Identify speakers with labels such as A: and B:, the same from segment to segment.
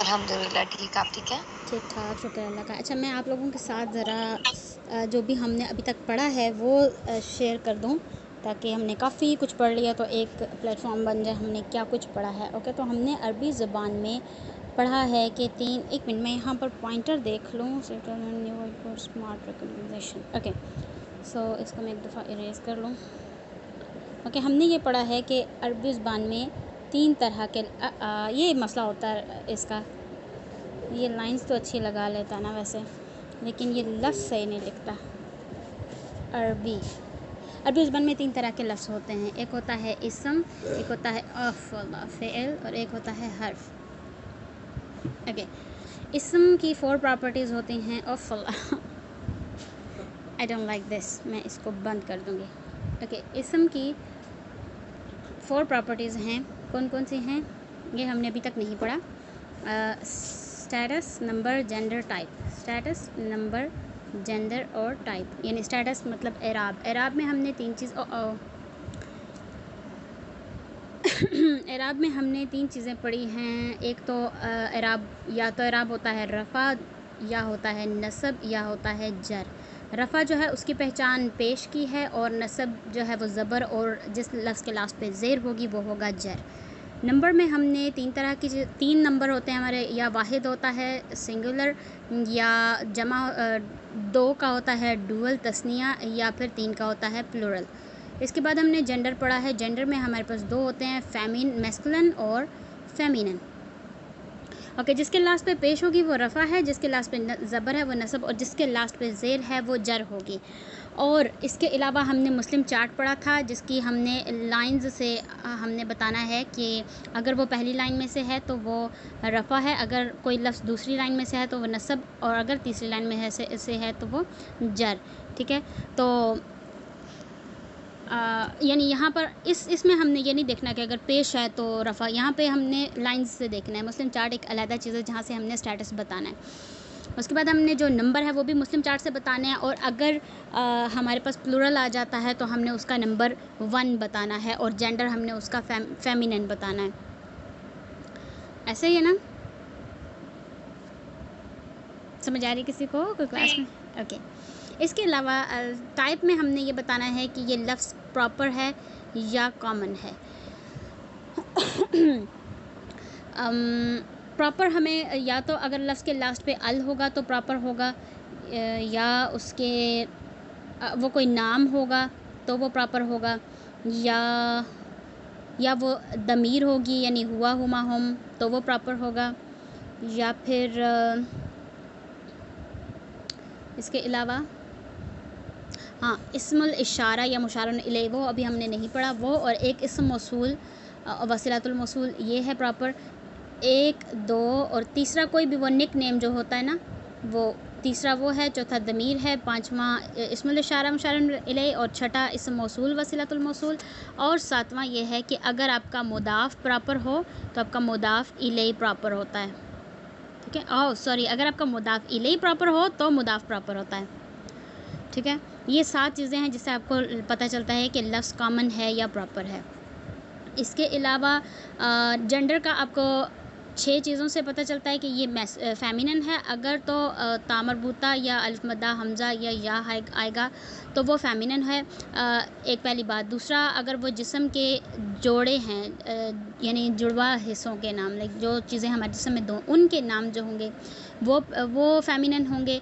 A: अल्हम्दुलिल्लाह ठीक, आप ठीक हैं?
B: ठीक ठाक, शुक्र अल्लाह का। अच्छा, मैं आप लोगों के साथ ज़रा जो भी हमने अभी तक पढ़ा है वो शेयर कर दूँ, ताकि हमने काफ़ी कुछ पढ़ लिया तो एक प्लेटफॉर्म बन जाए हमने क्या कुछ पढ़ा है। ओके, तो हमने अरबी ज़बान में पढ़ा है कि एक मिनट में यहाँ पर पॉइंटर देख लूँ। Smart recognition. ओके, सो इसको मैं एक दफ़ा इरेज़ कर लूँ। ओके, हमने ये पढ़ा है कि अरबी ज़बान में 3 तरह के ये मसला होता है इसका। ये लाइंस तो अच्छी लगा लेता ना वैसे, लेकिन ये लफ्ज़ सही नहीं लिखता। अरबी ज़बान में 3 तरह के लफ्ज़ होते हैं। एक होता है इस्म, एक होता है फ़ेल और एक होता है हर्फ। ओके, इस्म की 4 प्रॉपर्टीज़ होती हैं। आई डोंट लाइक दिस, मैं इसको बंद कर दूँगी। ओके, इस्म की 4 प्रॉपर्टीज़ हैं। कौन कौन सी हैं ये हमने अभी तक नहीं पढ़ा। Status, number, gender, type. Status, number, gender और टाइप। यानी स्टेटस मतलब एराब में हमने 3 चीज़ एराब में हमने 3 चीज़ें पढ़ी हैं। एक तो एराब, या तो एराब होता है रफ़ा, या होता है नसब, या होता है जर। रफ़ा जो है उसकी पहचान पेश की है, और नसब जो है वो ज़बर, और जिस लफ्ज़ के लास्ट पे ज़ेर होगी वो होगा जर। नंबर में हमने 3 तरह की 3 नंबर होते हैं हमारे। या वाहिद होता है सिंगुलर, या जमा 2 का होता है डुअल तस्निया, या फिर 3 का होता है प्लूरल। इसके बाद हमने जेंडर पढ़ा है। जेंडर में हमारे पास 2 होते हैं, मैस्कुलिन और फेमिनिन। ओके, जिसके लास्ट पे पेश होगी वो रफ़ा है, जिसके लास्ट पे ज़बर है वो नसब, और जिसके लास्ट पे ज़ेर है वो जर होगी। और इसके अलावा हमने मुस्लिम चार्ट पढ़ा था, जिसकी हमने लाइंस से हमने बताना है कि अगर वो पहली लाइन में से है तो वो रफ़ा है, अगर कोई लफ्ज़ दूसरी लाइन में से है तो वो नसब, और अगर तीसरी लाइन में से है तो वो जर। ठीक है, तो यानी यहाँ पर इसमें हमने ये नहीं देखना कि अगर पेश है तो रफ़ा, यहाँ पे हमने लाइंस से देखना है। मुस्लिम चार्ट एक अलग चीज़ है जहाँ से हमने स्टेटस बताना है। उसके बाद हमने जो नंबर है वो भी मुस्लिम चार्ट से बताने हैं, और अगर हमारे पास प्लूरल आ जाता है तो हमने उसका नंबर 1 बताना है, और जेंडर हमने उसका फेमिनिन बताना है। ऐसे ही है ना? समझ आ रही किसी को कोई क्लास में? ओके, इसके अलावा टाइप में हमने ये बताना है कि ये लफ्ज़ प्रॉपर है या कॉमन है। प्रॉपर हमें या तो अगर लफ्ज़ के लास्ट पे अल होगा तो प्रॉपर होगा, या उसके वो कोई नाम होगा तो वो प्रॉपर होगा, या वो दमीर होगी यानी हुआ, हुमा, हम, तो वो प्रॉपर होगा। या फिर इसके अलावा हाँ, इस्मुल इशारा या मुशारन इलैहि, वो अभी हमने नहीं पढ़ा वो, और एक इस्म मौसूल वसीलतुल मौसूल, ये है प्रॉपर। 1, 2 और तीसरा कोई भी वो निक नेम जो होता है ना, वो तीसरा वो है। चौथा दमीर है। 5वां इस्मुल इशारा मुशारन इलैहि, और छठा इस्म मौसूल वसीलतुल मौसूल, और 7वां ये है कि अगर आपका मुदाफ़ प्रॉपर हो तो आपका मुदाफ़ इलैहि प्रॉपर होता है। ठीक है, अगर आपका मुदाफ़ इलैहि प्रॉपर हो तो मुदाफ़ प्रॉपर होता है। ठीक है, ये 7 चीज़ें हैं जिससे आपको पता चलता है कि लफ्ज़ कॉमन है या प्रॉपर है। इसके अलावा जेंडर का आपको 6 चीज़ों से पता चलता है कि ये फेमिनिन है। अगर तो तामरबूता या अल्फ मद्दा हमज़ा या आएगा तो वो फेमिनिन है। एक पहली बात। दूसरा, अगर वो जिस्म के जोड़े हैं, यानी जुड़वा हिस्सों के नाम, लाइक जो चीज़ें हमारे जिस्म में दो, उनके नाम जो होंगे वो फेमिनिन होंगे।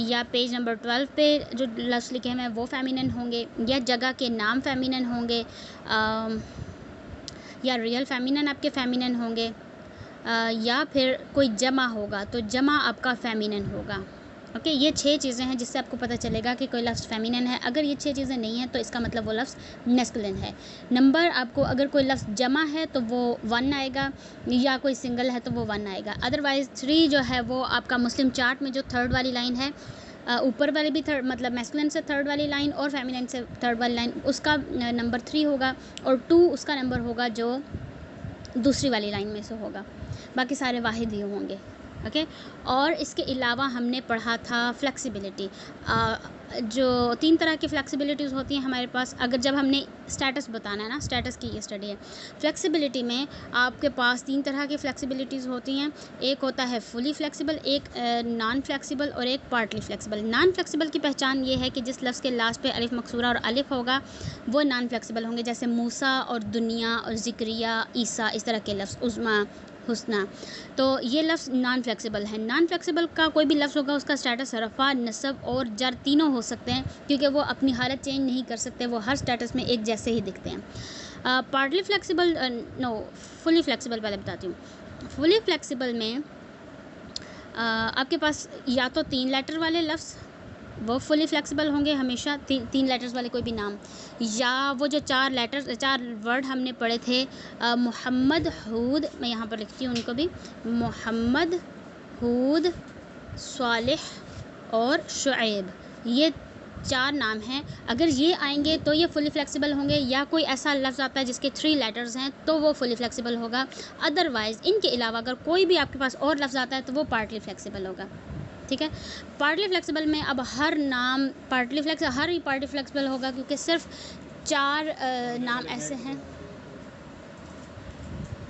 B: या पेज नंबर 12 पे जो लफ्ज़ लिखे हैं वो फेमिनिन होंगे, या जगह के नाम फेमिनिन होंगे, या रियल फेमिनिन आपके फेमिनिन होंगे, या फिर कोई जमा होगा तो जमा आपका फेमिनिन होगा। ओके, ये 6 चीज़ें हैं जिससे आपको पता चलेगा कि कोई लफ्ज़ फेमिनिन है। अगर ये 6 चीज़ें नहीं हैं तो इसका मतलब वो लफ्ज़ मैस्कुलिन है। नंबर आपको, अगर कोई लफ्ज़ जमा है तो वो 1 आएगा, या कोई सिंगल है तो वो 1 आएगा। अदरवाइज़ 3 जो है वो आपका मुस्लिम चार्ट में जो 3rd वाली लाइन है, ऊपर वाली भी मतलब मैस्कुलिन से 3rd वाली लाइन और फेमिनिन से 3rd वाली लाइन, उसका नंबर 3 होगा, और 2 उसका नंबर होगा जो दूसरी वाली लाइन में से होगा। बाकी सारे वाहिद ही होंगे। ओके, और इसके अलावा हमने पढ़ा था फ्लेक्सिबिलिटी। जो 3 तरह की फ्लेक्सिबिलिटीज़ होती हैं हमारे पास, अगर जब हमने स्टेटस बताना है ना, स्टेटस की ये स्टडी है। फ्लेक्सिबिलिटी में आपके पास 3 तरह की फ्लेक्सिबिलिटीज़ होती हैं। एक होता है फुली फ्लेक्सिबल, एक नॉन फ्लेक्सिबल और एक पार्टली फ्लेक्सिबल। नॉन फ्लेक्सिबल की पहचान ये है कि जिस लफ्ज़ के लास्ट पे अलिफ मकसूरा और अलिफ होगा वो नॉन फ्लेक्सिबल होंगे, जैसे मूसा और दुनिया और ज़िक्रिया, ईसा, इस तरह के लफ्ज़, उज़्मा, हुस्ना। तो ये लफ्ज़ नॉन फ्लेक्सिबल है। नॉन फ्लेक्सिबल का कोई भी लफ्ज़ होगा उसका स्टेटस रफ़ा, नस्ब और जर तीनों हो सकते हैं, क्योंकि वो अपनी हालत चेंज नहीं कर सकते, वो हर स्टेटस में एक जैसे ही दिखते हैं। पार्टली फ्लेक्सिबल, फुली फ्लेक्सिबल पहले बताती हूँ। फुली फ्लेक्सिबल में आपके पास या तो 3 लेटर वाले लफ्ज़ वो फुली फ्लेक्सिबल होंगे हमेशा, 3 लेटर्स वाले कोई भी नाम, या वो जो 4 वर्ड हमने पढ़े थे, मोहम्मद, हूद, मैं यहाँ पर लिखती हूँ उनको भी, मोहम्मद, हूद, स्वालिह और शुएब, ये 4 नाम हैं। अगर ये आएंगे तो ये फुली फ्लेक्सिबल होंगे, या कोई ऐसा लफ्ज़ आता है जिसके 3 लेटर्स हैं तो वो फुली फ्लेक्सिबल होगा। अदरवाइज़ इनके अलावा अगर कोई भी आपके पास और लफ्ज़ आता है तो वो पार्टली फ्लेक्सिबल होगा। ठीक है। पार्टली फ्लेक्सिबल में अब हर नाम हर ही पार्टली फ्लेक्सिबल होगा, क्योंकि सिर्फ 4 नाम ऐसे हैं,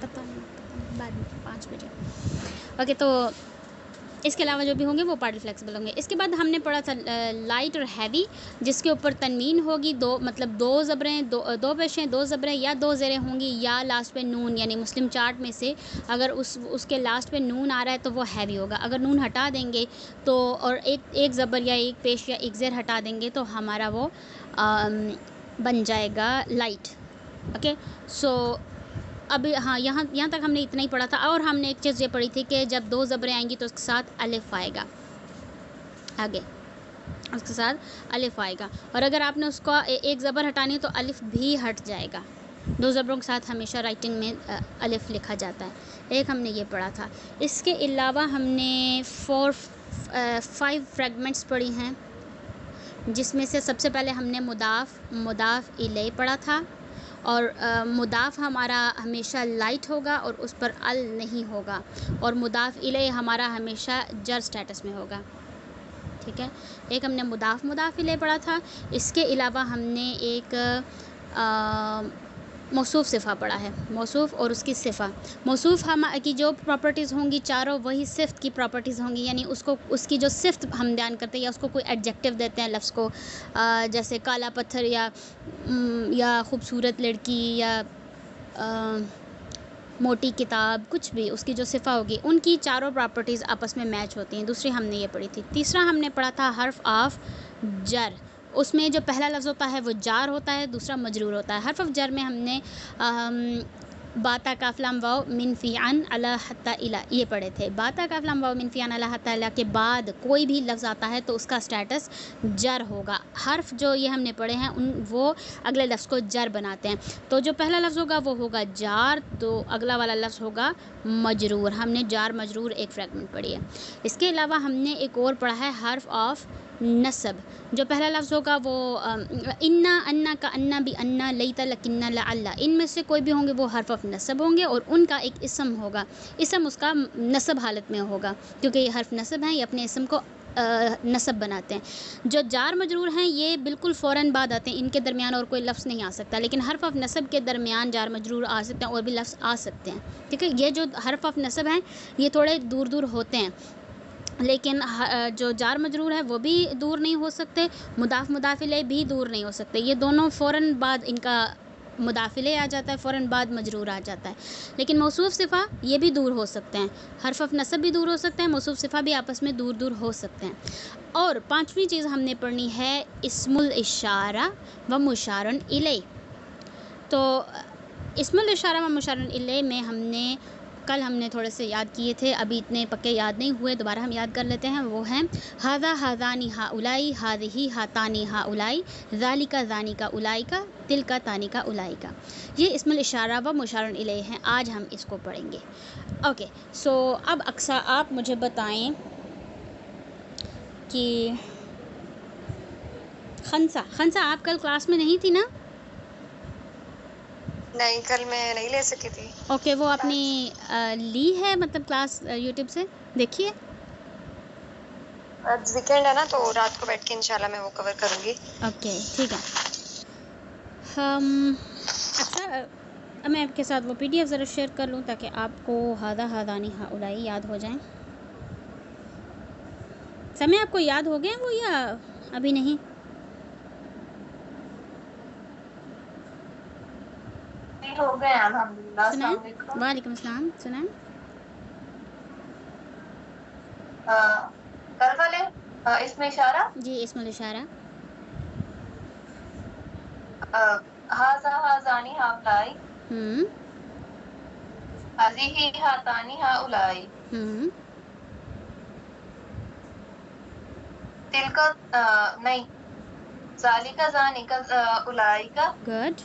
B: पता नहीं बाद में 5 बजे। ओके, तो इसके अलावा जो भी होंगे वो पार्टली फ्लेक्सिबल होंगे। इसके बाद हमने पढ़ा था लाइट और हैवी, जिसके ऊपर तनवीन होगी, मतलब 2 ज़बरें, 2 पेशें, 2 ज़बरें या 2 ज़ेरें होंगी, या लास्ट पे नून, यानी मुस्लिम चार्ट में से अगर उसके लास्ट पे नून आ रहा है तो वो हैवी होगा। अगर नून हटा देंगे तो, और एक ज़बर या एक पेश या एक ज़ेर हटा देंगे तो हमारा वो बन जाएगा लाइट। ओके, सो अब हाँ, यहाँ तक हमने इतना ही पढ़ा था। और हमने एक चीज़ ये पढ़ी थी कि जब 2 ज़बरें आएंगी तो उसके साथ अलिफ आएगा, आगे उसके साथ अलिफ आएगा, और अगर आपने उसको एक ज़बर हटानी है तो अलिफ भी हट जाएगा। 2 ज़बरों के साथ हमेशा राइटिंग में अलिफ लिखा जाता है। एक हमने ये पढ़ा था। इसके अलावा हमने 5 फ्रेगमेंट्स पढ़ी हैं, जिसमें से सबसे पहले हमने मुदाफ़ इलैह पढ़ा था, और मुदाफ़ हमारा हमेशा लाइट होगा और उस पर अल नहीं होगा, और मुदाफ़ इलैह हमारा हमेशा जर स्टेटस में होगा। ठीक है, एक हमने मुदाफ़ इलैह पढ़ा था। इसके अलावा हमने एक मौसूफ़ सिफ़ा पढ़ा है, मौसूफ़ और उसकी सिफ़ा। मौसूफ़ की जो प्रॉपर्टीज़ होंगी चारों, वही सिफ़्त की प्रॉपर्टीज़ होंगी, यानी उसकी जो सिफ़्त हम बयान करते हैं या उसको कोई एडजेक्टिव देते हैं लफ्ज़ को, जैसे काला पत्थर या खूबसूरत लड़की या मोटी किताब, कुछ भी उसकी जो सिफ़ा होगी, उनकी चारों प्रॉपर्टीज़ आपस में मैच होती हैं। दूसरी हमने ये पढ़ी थी। तीसरा हमने पढ़ा था हर्फ ऑफ जर। उसमें जो पहला लफ्ज़ होता है वो जार होता है, दूसरा मजरूर होता है। हर्फ ऑफ जर में हमने बाता काफ़लाम वाव मिन फ़ियान अला हत्ता इला ये पढ़े थे। बाता काफ़लाम वाव मिन फ़ियान अला हत्ता इला के बाद कोई भी लफ्ज़ आता है तो उसका स्टेटस जर होगा। हर्फ जो ये हमने पढ़े हैं वो अगले लफ्ज़ को जर बनाते हैं। तो जो पहला लफ्ज़ होगा वो होगा जार, तो अगला वाला लफ्ज़ होगा मजरूर। हमने जार मजरूर एक फ्रेगमेंट पढ़ी है। इसके अलावा हमने एक और पढ़ा है हर्फ ऑफ नसब। जो पहला लफ्ज़ होगा वो इन्ना, अन्ना का अन्ना भी अन्ना, लईता लकिन्ना लअल्ला, इनमें से कोई भी होंगे वो हर्फ ऑफ नसब होंगे, और उनका एक इसम होगा। इसम उसका नसब हालत में होगा, क्योंकि ये हर्फ नसब हैं, ये अपने इसम को नसब बनाते हैं। जो जार मजरूर हैं ये बिल्कुल फ़ौरन बाद आते हैं, इनके दरमियान और कोई लफ्ज़ नहीं आ सकता, लेकिन हर्फ ऑफ नसब के दरमियान जार मजरूर आ सकते हैं और भी लफ्ज़ आ सकते हैं। ठीक है, ये जो हर्फ ऑफ नसब हैं ये थोड़े दूर दूर होते हैं, लेकिन जो जार मजरूर है वो भी दूर नहीं हो सकते, मुदाफ़ इलैह भी दूर नहीं हो सकते। ये दोनों फ़ौरन बाद इनका मुदाफ़ इलैह आ जाता है, फ़ौरन बाद मजरूर आ जाता है। लेकिन मौसूफ़ सिफ़ा ये भी दूर हो सकते हैं, हर्फ ऑफ नसब भी दूर हो सकते हैं, मौसूफ़ सिफ़ा भी आपस में दूर दूर हो सकते हैं। और 5वीं चीज़ हमने पढ़नी है इस्मुल इशारा व मुशारुन इलैह। तो इस्मुल इशारा व मुशारुन इलैह में कल हमने थोड़े से याद किए थे, अभी इतने पक्के याद नहीं हुए, दोबारा हम याद कर लेते हैं। वो हैं हादा हादानी हा उलाई, हादिही हातानी हा उलाई, ज़ालिका ज़ानिका उलाइका, तिलका तानिका उलाइका। ये इस्मुल इशारा व मुशारुन इलैह हैं, आज हम इसको पढ़ेंगे। ओके, सो अब अक्सा आप मुझे बताएं कि खंसा आप कल क्लास में नहीं थी ना?
A: नहीं, कल मैं नहीं ले सकी थी।
B: ओके, वो आपने ली है मतलब क्लास यूट्यूब से देखिए?
A: आज वीकेंड है ना, तो रात को बैठ के इंशाल्लाह मैं वो कवर करूँगी।
B: ओके ठीक है। हम अच्छा अब मैं आपके साथ वो पीडीएफ ज़रा शेयर कर लूँ ताकि आपको हादा हादानी हाउलाई याद हो जाए। समय आपको याद हो गए वो या अभी नहीं?
C: हो गए अल्हम्दुलिल्लाह।
B: सुनाएं?
C: अस्सलाम वालेकुम।
B: वालेकुम अस्सलाम। सुनाएं?
C: कल वाले इसमें इशारा
B: जी इस्मुल इशारा।
C: हाजा हाजानी हाउलाई,
B: हम्म
C: हाज़िही हातानी हाउलाई,
B: हम्म
C: तिलका नहीं, ज़ालिका ज़ानिका उलाइका।
B: गुड।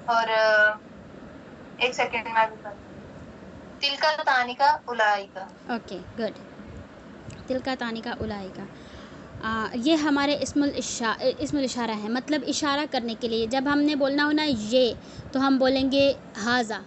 C: और एक सेकंड में भी तिलका तानिका उलाइका।
B: Okay good. तिलका तानी का उलाई का ये हमारे इस्मुल इशारा है, मतलब इशारा करने के लिए। जब हमने बोलना हो ना ये, तो हम बोलेंगे हाजा।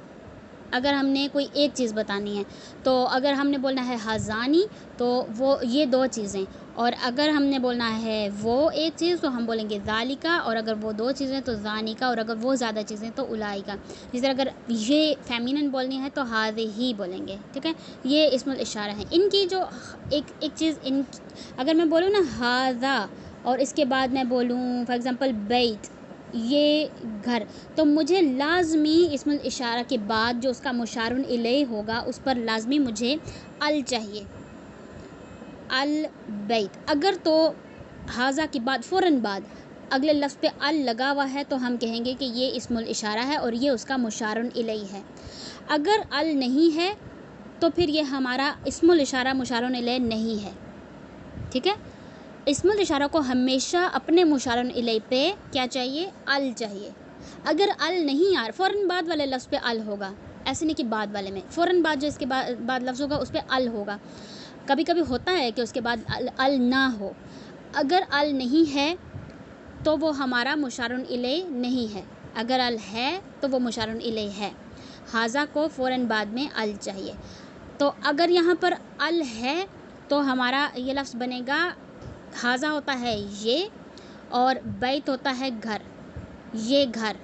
B: अगर हमने कोई एक चीज़ बतानी है तो अगर हमने बोलना है हाजानी तो वो ये दो चीज़ें, और अगर हमने बोलना है वो एक चीज़ तो हम बोलेंगे ज़ालिका, और अगर वो दो चीज़ें तो ज़ानिका, और अगर वो ज़्यादा चीज़ें तो उलाइका। जिस तरह अगर ये फेमिनिन बोलनी है तो हाज़े ही बोलेंगे। ठीक है, ये इस्मुल इशारा है। इनकी जो एक चीज़ इन, अगर मैं बोलूँ ना हाज़ा और इसके बाद मैं बोलूँ फॉर एग्ज़ाम्पल बैत, ये घर, तो मुझे लाजमी इस्मुल इशारा के बाद जो उसका मुशारुन इलैह होगा उस पर लाजमी मुझे अल चाहिए, अल बैत। अगर तो हाजा के बाद फ़ौरन बाद अगले लफ्ज़ पे अल लगा हुआ है तो हम कहेंगे कि ये इस्मुल इशारा है और ये उसका मुशारुन इलैह है। अगर अल नहीं है तो फिर ये हमारा इस्मुल इशारा मुशारुन इलैह नहीं है। ठीक है, इस्मुल इशारा को हमेशा अपने मुशारुन इलैह पे क्या चाहिए, अल चाहिए। अगर अल नहीं यार, फ़ौरन बाद वाले लफ्ज़ पे अल होगा, ऐसे नहीं कि बाद वाले में, फ़ौरन बाद जो इसके बाद लफ्ज़ होगा उस पर अल होगा। कभी कभी होता है कि उसके बाद अल ना हो। अगर अल नहीं है तो वो हमारा मुशारुन इलैह नहीं है, अगर अल है तो वो मुशारुन इलैह है। हाजा को फ़ौरन बाद में अल चाहिए। तो अगर यहाँ पर अल है तो हमारा ये लफ्ज़ बनेगा, हाजा होता है ये और बैत होता है घर, ये घर।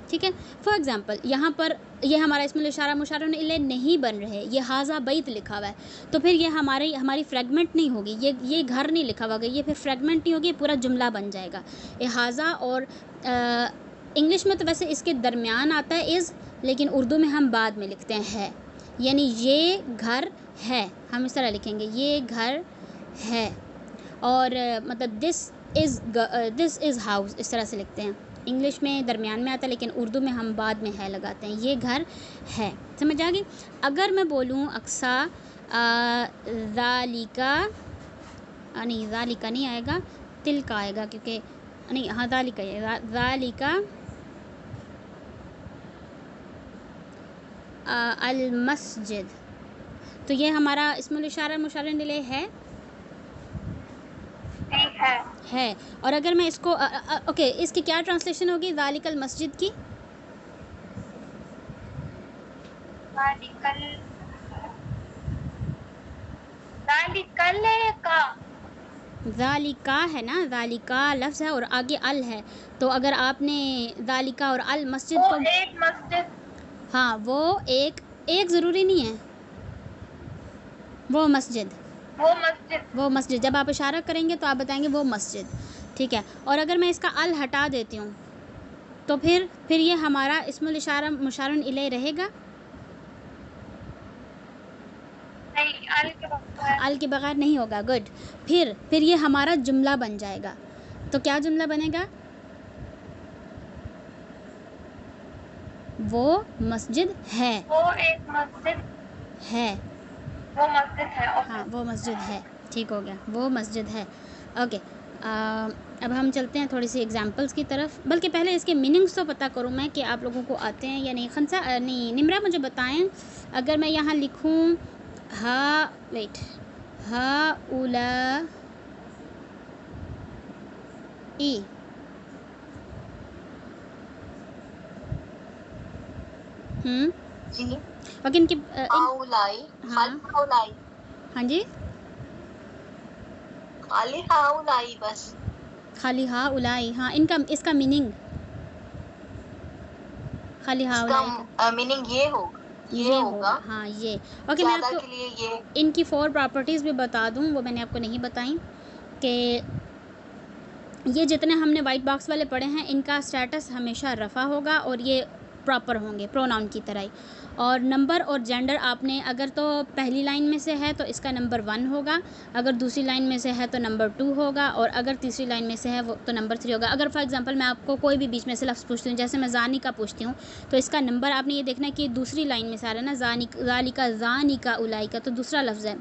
B: ठीक है, फॉर एग्ज़ाम्पल यहाँ पर ये हमारा इस्मुल इशारा मुशारुन इलैह नहीं बन रहे, ये हाजा बैत लिखा हुआ है, तो फिर ये हमारी फ्रेगमेंट नहीं होगी, ये घर नहीं लिखा हुआ, ये फिर फ्रेगमेंट नहीं होगी, पूरा जुमला बन जाएगा। ये हाजा और इंग्लिश में तो वैसे इसके दरमियान आता है इज़, लेकिन उर्दू में हम बाद में लिखते हैं है, यानी ये घर है, हम इस तरह लिखेंगे ये घर है। और मतलब दिस इज़ हाउस, इस तरह से लिखते हैं। इंग्लिश में दरमियान में आता है लेकिन उर्दू में हम बाद में है लगाते हैं, ये घर है। समझ आ गई? अगर मैं बोलूँ अक्सा ज़ालिका, नहीं ज़ालिका नहीं आएगा, तिलका आएगा, क्योंकि नहीं हाँ ज़ालिका, ज़ालिका अल मस्जिद, तो ये हमारा इस्मुल इशारा मुशारुन इलैह है। और अगर मैं इसको ओके, इसकी क्या ट्रांसलेशन होगी ज़ालिकल मस्जिद की? ज़ालिका है ना, ज़ालिका लफ्ज़ है और आगे अल है, तो अगर आपने ज़ालिका और अल मस्जिद को,
C: एक मस्जिद,
B: हाँ वो एक ज़रूरी नहीं है, वो मस्जिद, वो मस्जिद जब आप इशारा करेंगे तो आप बताएंगे वो मस्जिद। ठीक है, और अगर मैं इसका अल हटा देती हूँ तो फिर ये हमारा इस्मुल इशारा मुशारुन इलैह रहेगा?
C: नहीं,
B: अल के बगैर नहीं होगा। गुड, फिर ये हमारा जुमला बन जाएगा। तो क्या जुमला बनेगा? वो मस्जिद है,
C: वो एक मस्जिद
B: है,
C: वो मस्जिद है।
B: हाँ वो मस्जिद है। ठीक हो गया, वो मस्जिद है। ओके, अब हम चलते हैं थोड़ी सी एग्जांपल्स की तरफ, बल्कि पहले इसके मीनिंग्स तो पता करूँ मैं कि आप लोगों को आते हैं या नहीं। खंसा नहीं, निमरा मुझे बताएं, अगर मैं यहाँ लिखूँ हा उला ई,
C: जी,
B: और इनकी
C: हाउलाई,
B: हाँ
C: हाउलाई,
B: हाँ जी,
D: खाली हाँ उलाई बस।
B: खाली हा उलाई, हाँ इनका इसका मीनिंग खाली हा उलाई का
D: इसका मीनिंग ये होगा,
B: ये होगा, हाँ ये। ओके, मैं
D: ज्यादा
B: आपको
D: के लिए ये।
B: इनकी 4 प्रॉपर्टीज़ भी बता दूँ, वो मैंने आपको नहीं बताई कि ये जितने हमने वाइट बॉक्स वाले पढ़े हैं इनका स्टेटस हमेशा रफ़ा होगा और ये प्रॉपर होंगे प्रोनाउन की तरह ही। और नंबर और जेंडर आपने अगर तो पहली लाइन में से है तो इसका नंबर 1 होगा, अगर दूसरी लाइन में से है तो नंबर 2 होगा, और अगर तीसरी लाइन में से है वो तो नंबर 3 होगा। अगर फॉर एग्जांपल मैं आपको कोई भी बीच में से लफ्ज़ पूछती हूँ, जैसे मैं ज़ानी का पूछती हूँ, तो इसका नंबर आपने ये देखना है कि दूसरी लाइन में से आ रहा है ना, ज़ानी का उलाई का, तो दूसरा लफ्ज़ है,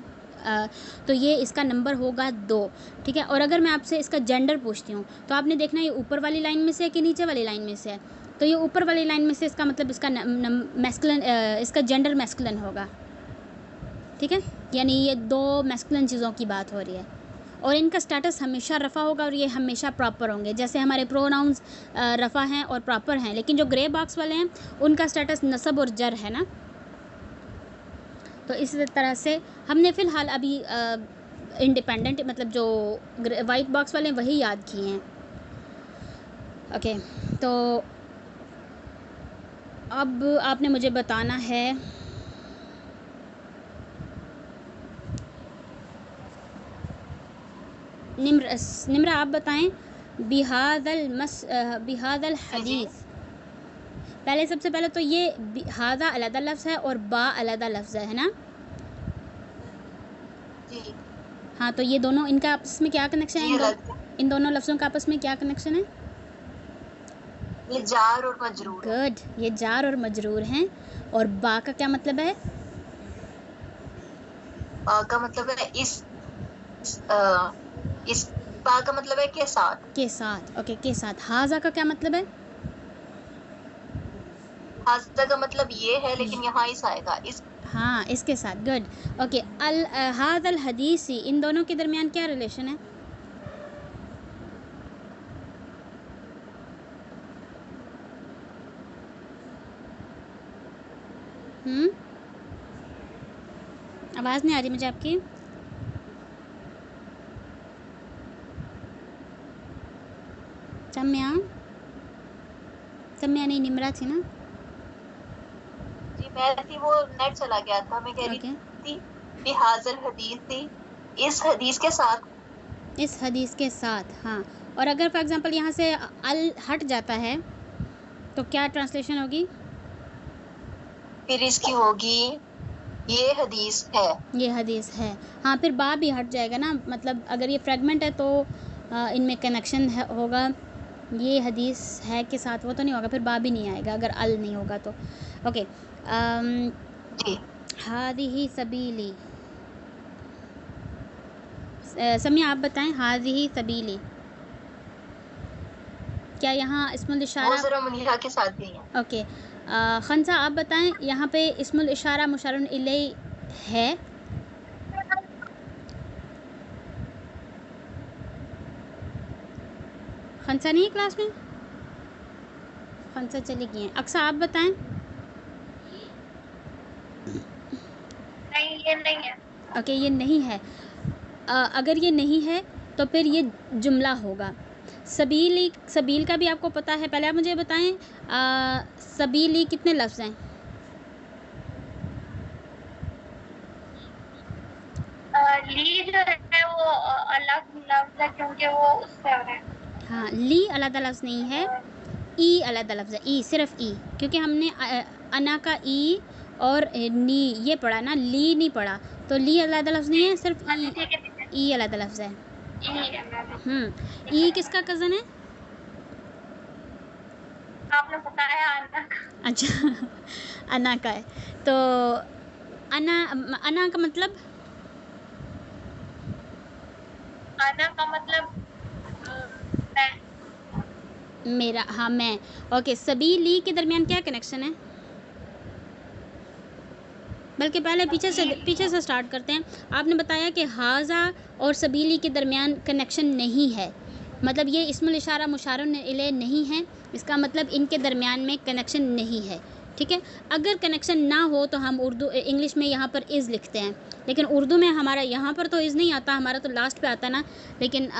B: तो ये इसका नंबर होगा 2, ठीक है। और अगर मैं आपसे इसका जेंडर पूछती हूँ तो आपने देखना ये ऊपर वाली लाइन में से है कि नीचे वाली लाइन में से है, तो ये ऊपर वाली लाइन में से, इसका मतलब इसका मैस्कुलिन, इसका जेंडर मैस्कुलिन होगा, ठीक है। यानी ये 2 मैस्कुलिन चीज़ों की बात हो रही है, और इनका स्टेटस हमेशा रफ़ा होगा और ये हमेशा प्रॉपर होंगे। जैसे हमारे प्रोनाउंस रफ़ा हैं और प्रॉपर हैं, लेकिन जो ग्रे बॉक्स वाले हैं उनका स्टेटस नसब और जर है ना। तो इस तरह से हमने फ़िलहाल अभी इंडिपेंडेंट मतलब जो वाइट बॉक्स वाले हैं वही याद किए हैं। ओके, तो अब आपने मुझे बताना है निम्रा आप बताएं बिहादल हदीस। पहले सबसे पहले तो ये हादा अलग लफ्ज़ है और बा अलग लफ्ज़ है ना
D: जी।
B: हाँ, तो ये दोनों इनका आपस में क्या कनेक्शन है? इन दोनों लफ्ज़ों का आपस में क्या कनेक्शन है?
D: ये जार और मजरूर।
B: गुड, ये जार और मजरूर हैं। और बा का क्या मतलब है?
D: बा का मतलब है इस बा का मतलब है के साथ।
B: के साथ, ओके, के साथ। हाजा का क्या मतलब है?
D: हाजा का मतलब ये है, लेकिन यहाँ इस आएगा इस।
B: हाँ, इसके साथ। Good, okay. हादल हदीसी, इन दोनों के दरमियान क्या रिलेशन है? आवाज़ नहीं आ रही मुझे आपकी। सम्या नहीं, निम्रा थी ना?
D: जी मैं थी, वो नेट चला गया था। मैं कह रही थी बिहाजल हदीस थी, इस हदीस के साथ।
B: इस हदीस के साथ, हाँ। और अगर फॉर एग्जांपल यहाँ से अल हट जाता है तो क्या ट्रांसलेशन होगी?
D: फिर इसकी होगी ये हदीस है।
B: ये हदीस है, हाँ। फिर बा भी हट जाएगा ना, मतलब अगर ये फ्रेगमेंट है तो इनमें कनेक्शन होगा। ये हदीस है के साथ वो तो नहीं होगा, फिर बा भी नहीं आएगा अगर अल नहीं होगा तो। ओके, हादिही सबीली। समिया आप बताएं, हादिही सबीली क्या यहाँ इस्मुल इशारा?
D: ज़रा मुनीरा के साथ भी है।
B: ओके, खंसा आप बताएं, यहाँ पे इस्मुल इशारा मुशारुन इलैहि है? खंसा नहीं है क्लास में? खंसा चली गई हैं। अक्सा आप बताएं।
C: नहीं, ये नहीं है।
B: ओके, ये नहीं है। अगर ये नहीं है तो फिर ये जुमला होगा। सबील का भी आपको पता है। पहले आप मुझे बताएं, सबीली कितने लफ्ज़ हैं?
C: ली जो है वो अलग लफ्ज है, क्योंकि वो उससे आ रहा है।
B: हाँ, ली अलग लफ्ज़ नहीं है, ई अलग लफ्ज़ है। ई, सिर्फ ई, क्योंकि हमने अना का ई और नी ये पढ़ा ना, ली नहीं पढ़ा, तो ली अलग लफ्ज़ नहीं है, सिर्फ ई अलग लफ्ज़ है। ई किसका कज़न है?
C: आपने बताया अना।
B: अच्छा, अना का है। तो अना का मतलब?
C: अना का मतलब मैं।
B: मेरा, हाँ मैं। ओके, सबीली के दरमियान क्या कनेक्शन है? बल्कि पहले पीछे से स्टार्ट करते हैं। आपने बताया कि हाजा और सबीली के दरमियान कनेक्शन नहीं है, मतलब ये इस्मुल इशारा मुशारुन इलैहि नहीं है, इसका मतलब इनके दरमियान में कनेक्शन नहीं है। ठीक है। अगर कनेक्शन ना हो तो हम उर्दू इंग्लिश में यहाँ पर इज़ लिखते हैं, लेकिन उर्दू में हमारा यहाँ पर तो इज़ नहीं आता, हमारा तो लास्ट पे आता ना। लेकिन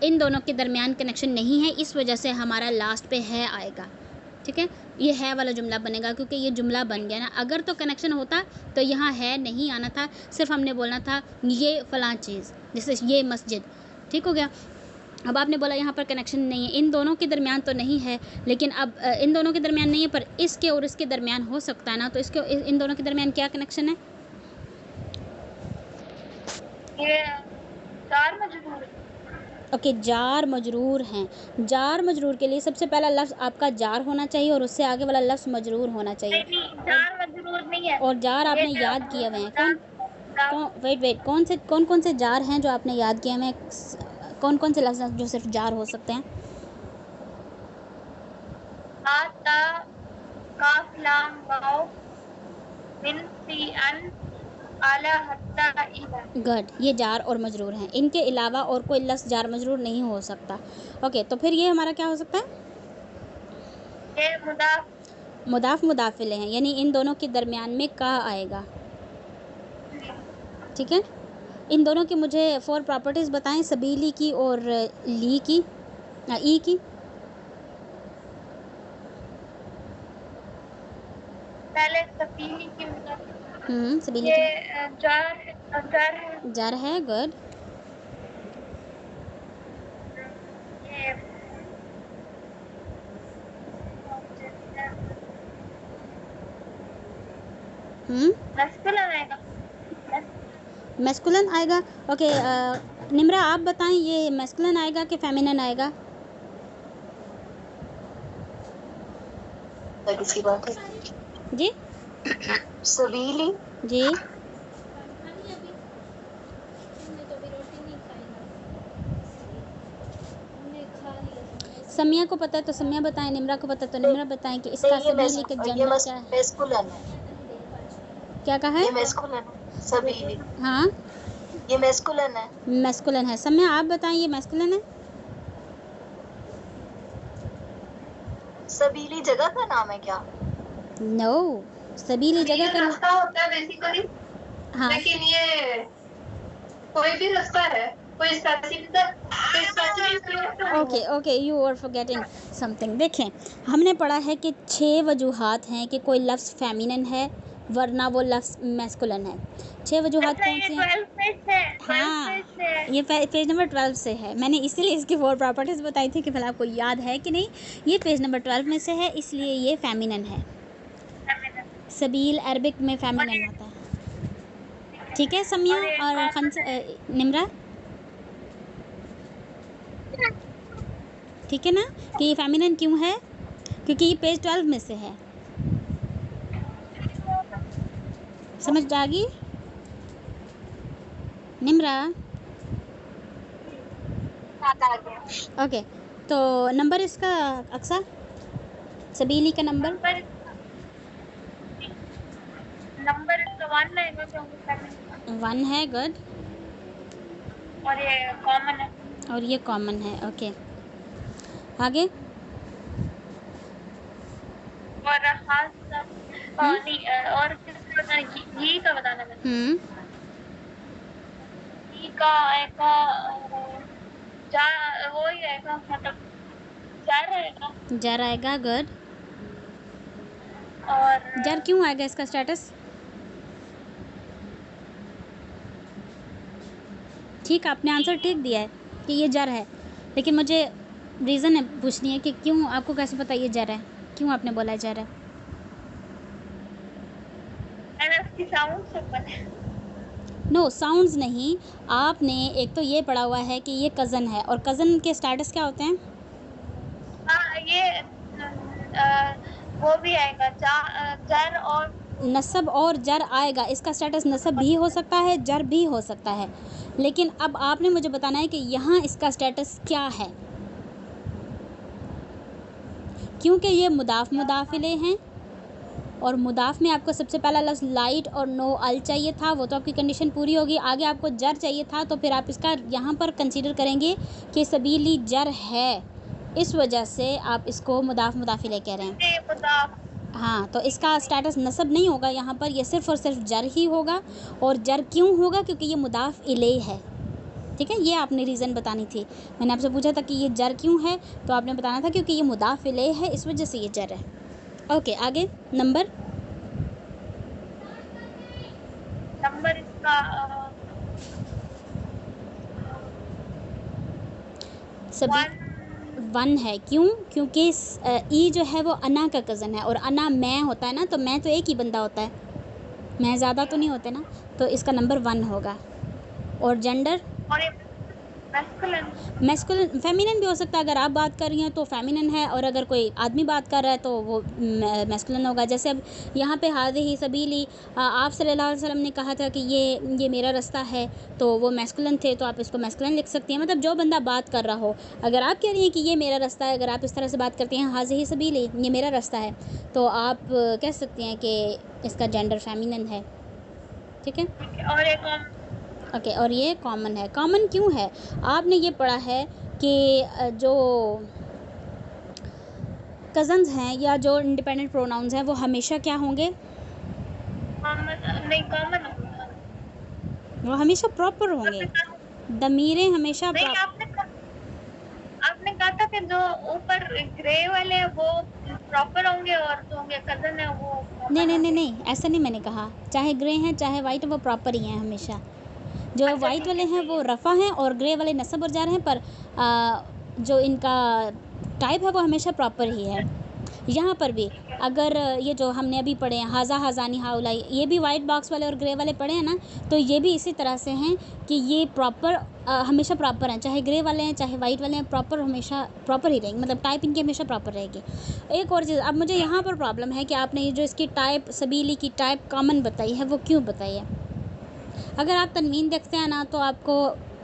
B: इन दोनों के दरमियान कनेक्शन नहीं है, इस वजह से हमारा लास्ट पे है आएगा। ठीक है, ये है वाला जुमला बनेगा क्योंकि ये जुमला बन गया ना। अगर तो कनेक्शन होता तो यहाँ है नहीं आना था, सिर्फ हमने बोलना था ये फ़लाँ चीज़, जैसे ये मस्जिद। ठीक हो गया। अब आपने बोला यहाँ पर कनेक्शन नहीं है, इन दोनों के दरमियान तो नहीं है, लेकिन अब इन दोनों के दरमियान नहीं है पर इसके और इसके दरमियान हो सकता है ना। तो इसके इन दोनों के दरमियान क्या कनेक्शन है?
C: ये जार मजरूर।
B: ओके, जार मजरूर हैं। जार मजरूर के लिए सबसे पहला लफ्ज़ आपका जार होना चाहिए और उससे आगे वाला लफ्ज़ मजरूर होना चाहिए।
C: नहीं, जार मजरूर नहीं है।
B: और जार आपने याद किए हुए हैं। वेट, कौन कौन से जार हैं जो आपने याद किए हैं? कौन कौन से लफ्ज़ जो सिर्फ जार हो सकते हैं?
C: आता, काफ, लाम, वाव, मिन, फी, अन, आला, हत्ता, इला।
B: गुड, ये जार और मजरूर हैं। इनके अलावा और कोई लफ्ज़ जार मजरूर नहीं हो सकता। ओके, तो फिर ये हमारा क्या हो सकता है?
C: ये
B: मुदाफ मुदाफिले हैं, यानी इन दोनों के दरमियान में का आएगा। ठीक है, इन दोनों की मुझे 4 प्रॉपर्टीज़ बताएं, सबीली की और ली की, ई की।
C: पहले सबीली की
B: सबीली
C: ये
B: की जार है। गुड।
C: ये मस्कुलन आएगा।
B: मैस्कुलिन आएगा। ओके, निम्रा आप बताएं, ये मैस्कुलिन आएगा कि फेमिनिन आएगा?
D: किसी बात है
B: जी
D: सबीली
B: जी। समिया को पता है तो समिया बताएं, निम्रा को पता है तो निम्रा बताएं कि इसका सबीली का जन्म क्या है?
D: मैस्कुलिन है।
B: क्या कहा है?
D: ये मैस्कुलिन है सबीली।
B: हाँ,
D: ये मैस्कुलिन है।
B: मैस्कुलिन है। समिया आप बताएं, ये मैस्कुलिन है?
D: सबीली जगह का नाम है क्या?
B: नो, सबीली जगह का
E: रास्ता होता है बेसिकली।
B: हाँ,
E: लेकिन ये कोई भी रास्ता है, कोई specific
B: okay, you are forgetting something. देखें, हमने पढ़ा है कि 6 वजूहात हैं कि कोई लफ्ज़ फेमिनिन है वरना वो लफ्ज़ मैस्कुलिन है। 6 वजूहात कौन सी हैं? हाँ, ये पेज नंबर 12 से है। मैंने इसीलिए इसकी 4 प्रॉपर्टीज़ बताई थी कि भला आपको याद है कि नहीं। ये पेज नंबर 12 में से है, इसलिए ये फेमिनिन है। सबील अरबिक में फेमिनिन होता है। ठीक है समिया और निम्रा, ठीक है ना कि ये फेमिनिन क्यों है? क्योंकि ये पेज 12 में से है। समझ आ गई निम्रा? ओके, तो नंबर इसका अक्सा सबीली का नंबर
C: तो 1 आएगा क्योंकि
B: 1 है। गुड,
C: और ये कॉमन है।
B: और ये कॉमन है। ओके, आगे।
C: और खास और घी का बताना है। घी का आएगा वो ही आएगा, मतलब
B: जार आएगा। गुड,
C: और
B: जार क्यों आएगा? इसका स्टेटस ठीक, आपने आंसर ठीक दिया है कि ये जार है, लेकिन मुझे रीज़न है पूछनी है कि क्यों, आपको कैसे पता ये जार है? क्यों आपने बोला जार है? नो, साउंड्स नहीं। आपने एक तो ये पढ़ा हुआ है कि ये कज़न है, और कज़न के स्टेटस क्या होते हैं?
C: ये वो भी आएगा जर और
B: नसब और जर आएगा। इसका स्टेटस नसब भी हो सकता है, जर भी हो सकता है, लेकिन अब आपने मुझे बताना है कि यहाँ इसका स्टेटस क्या है, क्योंकि ये मुदाफ मुदाफिले हैं और मुदाफ में आपको सबसे पहला लफ्ज़ लाइट और नो अल चाहिए था, वो तो आपकी कंडीशन पूरी होगी। आगे आपको जर चाहिए था, तो फिर आप इसका यहाँ पर कंसीडर करेंगे कि सबीली जर है, इस वजह से आप इसको मुदाफ मुदाफिले कह रहे हैं। हाँ, तो इसका स्टेटस नसब नहीं होगा यहाँ पर, ये सिर्फ़ और सिर्फ जर ही होगा। और जर क्यों होगा? क्योंकि ये मुदाफ़ इलैह है। ठीक है, ये आपने रीज़न बतानी थी। मैंने आपसे पूछा था कि ये जर क्यों है, तो आपने बताना था क्योंकि ये मुदाफ़ इलैह है, इस वजह से ये जर है। ओके, आगे नंबर
C: नंबर इसका
B: सभी 1 है। क्यों? क्योंकि ई जो है वो अना का कज़न है, और अना मैं होता है ना, तो मैं तो एक ही बंदा होता है, मैं ज़्यादा तो नहीं होते ना, तो इसका नंबर 1 होगा। और जेंडर
C: और ये मैस्कुलिन
B: मैस्कुलिन फेमिनिन भी हो सकता है। अगर आप बात कर रही हैं तो फेमिनिन है, और अगर कोई आदमी बात कर रहा है तो वो मैस्कुलिन होगा। जैसे अब यहाँ पे हाज़िही सबीली, आप सल्लल्लाहु अलैहि वसल्लम ने कहा था कि ये मेरा रास्ता है, तो वो मैस्कुलिन थे, तो आप इसको मैस्कुलिन लिख सकती हैं। मतलब जो बंदा बात कर रहा हो, अगर आप कह रही हैं कि ये मेरा रास्ता है, अगर आप इस तरह से बात करती हैं हाज़िही सबीली, ये मेरा रास्ता है, तो आप कह सकती हैं कि इसका जेंडर फेमिनिन है। ठीक है,
C: और एक और
B: ओके। और ये कॉमन है। कॉमन क्यों है? आपने ये पढ़ा है कि जो कज़न्स हैं या जो इंडिपेंडेंट प्रोनाउंस हैं वो हमेशा क्या होंगे?
C: नहीं कॉमन होगा।
B: वो हमेशा प्रॉपर होंगे। दमीरें हमेशा
C: नहीं, आपने कहा था कि जो ऊपर ग्रे वाले हैं वो प्रॉपर होंगे और जो उनके कजन है वो
B: नहीं
C: common
B: नहीं नहीं
C: होंगे।
B: नहीं, ऐसा नहीं मैंने कहा। चाहे ग्रे हैं चाहे वाइट, वो प्रॉपर ही हैं हमेशा। जो
C: अच्छा,
B: वाइट
C: ठीक
B: वाले
C: है,
B: हैं
C: सही
B: वो
C: है।
B: रफ़ा हैं, और ग्रे वाले नस्ब और जार हैं, पर जो इनका टाइप है वो हमेशा प्रॉपर ही है। यहाँ पर भी अगर ये जो हमने अभी पढ़े हैं हाज़ा हाज़ानी हाउलाई, ये भी वाइट बॉक्स वाले और ग्रे वाले पढ़े हैं ना, तो ये भी इसी तरह से हैं कि ये प्रॉपर हमेशा प्रॉपर हैं। चाहे ग्रे वाले हैं चाहे वाइट वाले हैं, प्रॉपर हमेशा प्रॉपर ही रहेंगे। मतलब टाइप इनकी हमेशा प्रॉपर रहेगी। एक और चीज़, अब मुझे यहाँ पर प्रॉब्लम है कि आपने ये जो इसकी टाइप सबीली की टाइप कॉमन बताई है, वो क्यों बताई है? अगर आप तनवीन देखते हैं ना, तो आपको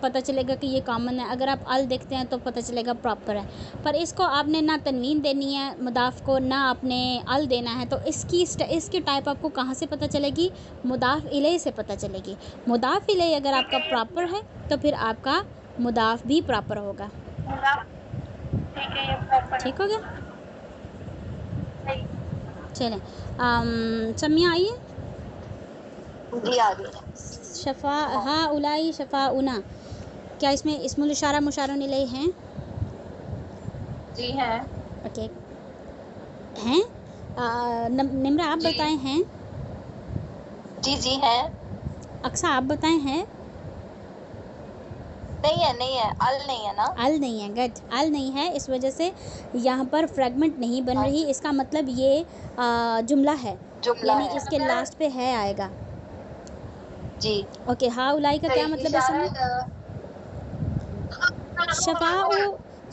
B: पता चलेगा कि ये कॉमन है। अगर आप अल देखते हैं तो पता चलेगा प्रॉपर है। पर इसको आपने ना तनवीन देनी है मुदाफ़ को, ना आपने अल देना है, तो इसकी टाइप आपको कहाँ से पता चलेगी? मुदाफ़ इलैह से पता चलेगी। मुदाफ़ इलैह अगर आपका प्रॉपर है तो फिर आपका मुदाफ़ भी प्रॉपर होगा।
C: ठीक है, ये प्रॉपर
B: ठीक हो गया?
C: है।
B: चलें, समिया आइए।
D: जी आ गई।
B: शफ़ा हा उलाई शफ़ा उना, क्या इसमें इस्मुल इशारा मुशारुन इलैह हैं?
E: जी है।
B: ओके, हैं? निम्रा आप
E: जी।
B: बताएं हैं?
D: जी जी है।
B: अक्सा आप बताएं हैं?
D: नहीं है अल नहीं है ना।
B: अल नहीं है, गट अल नहीं है, इस वजह से यहाँ पर फ्रेगमेंट नहीं बन
D: हाँ
B: रही।
D: जी।
B: इसका मतलब ये जुमला है,
D: जुमला
B: यानी
D: है।
B: इसके लास्ट पे है आएगा।
D: जी।
B: ओके, हा उलाई का क्या मतलब है
E: इशारा
B: सुनो? शफ़ाउ,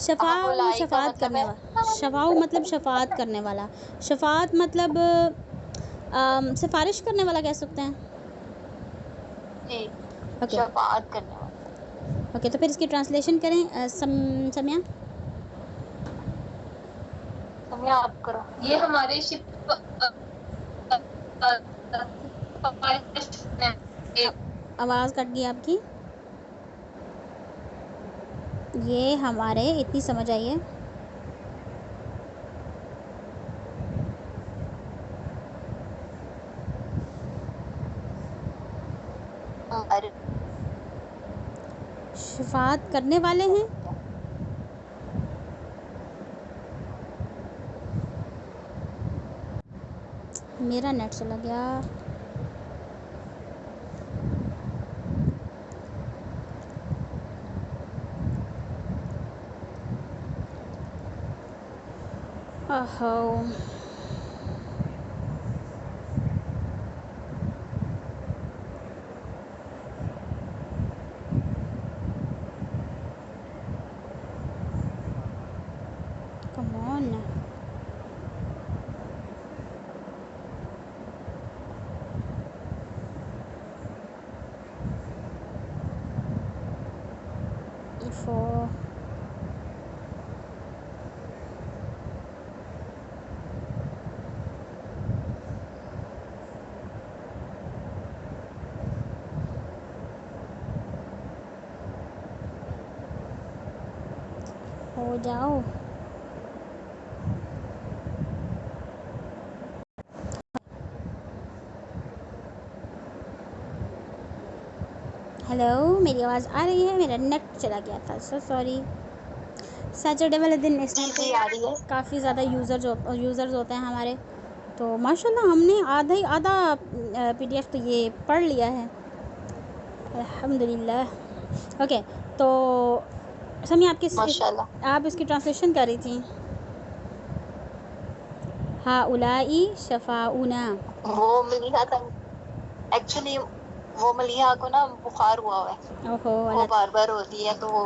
B: शफ़ाउ
D: हाउलाई का
B: शफ़ात
D: मतलब
B: करने
D: है।
B: वाला, शफ़ाउ मतलब शफ़ात करने वाला, शफ़ात मतलब सिफारिश करने वाला कह सकते हैं।
D: जी।
B: ओके
D: शफाअत करने वाला।
B: ओके, तो फिर इसकी ट्रांसलेशन करें। सम्या।
D: समझा आप करो।
E: ये हमारे
B: आवाज़ कट गई आपकी। ये हमारे, इतनी समझ आई है।
D: हमारे
B: शफात करने वाले हैं। मेरा नेट चला गया। ओहो, कम ऑन। हो जाओ। हेलो, मेरी आवाज़ आ रही है? मेरा नेट चला गया था, सो सॉरी। सैटरडे वाले दिन इस टाइम पे
D: आ रही है।
B: काफ़ी ज़्यादा यूज़र्स होते हैं हमारे, तो माशाल्लाह हमने आधा PDF तो ये पढ़ लिया है, अल्हम्दुलिल्लाह। ओके, तो समी
D: माशाल्लाह।
B: आप इसकी ट्रांसलेशन कर रही थी। हाँ उलाई शफ़ाउना।
D: वो मलिहा था एक्चुअली, वो मलिहा को ना बुखार हुआ है,
B: ओहो,
D: वो बार बार होती है, तो वो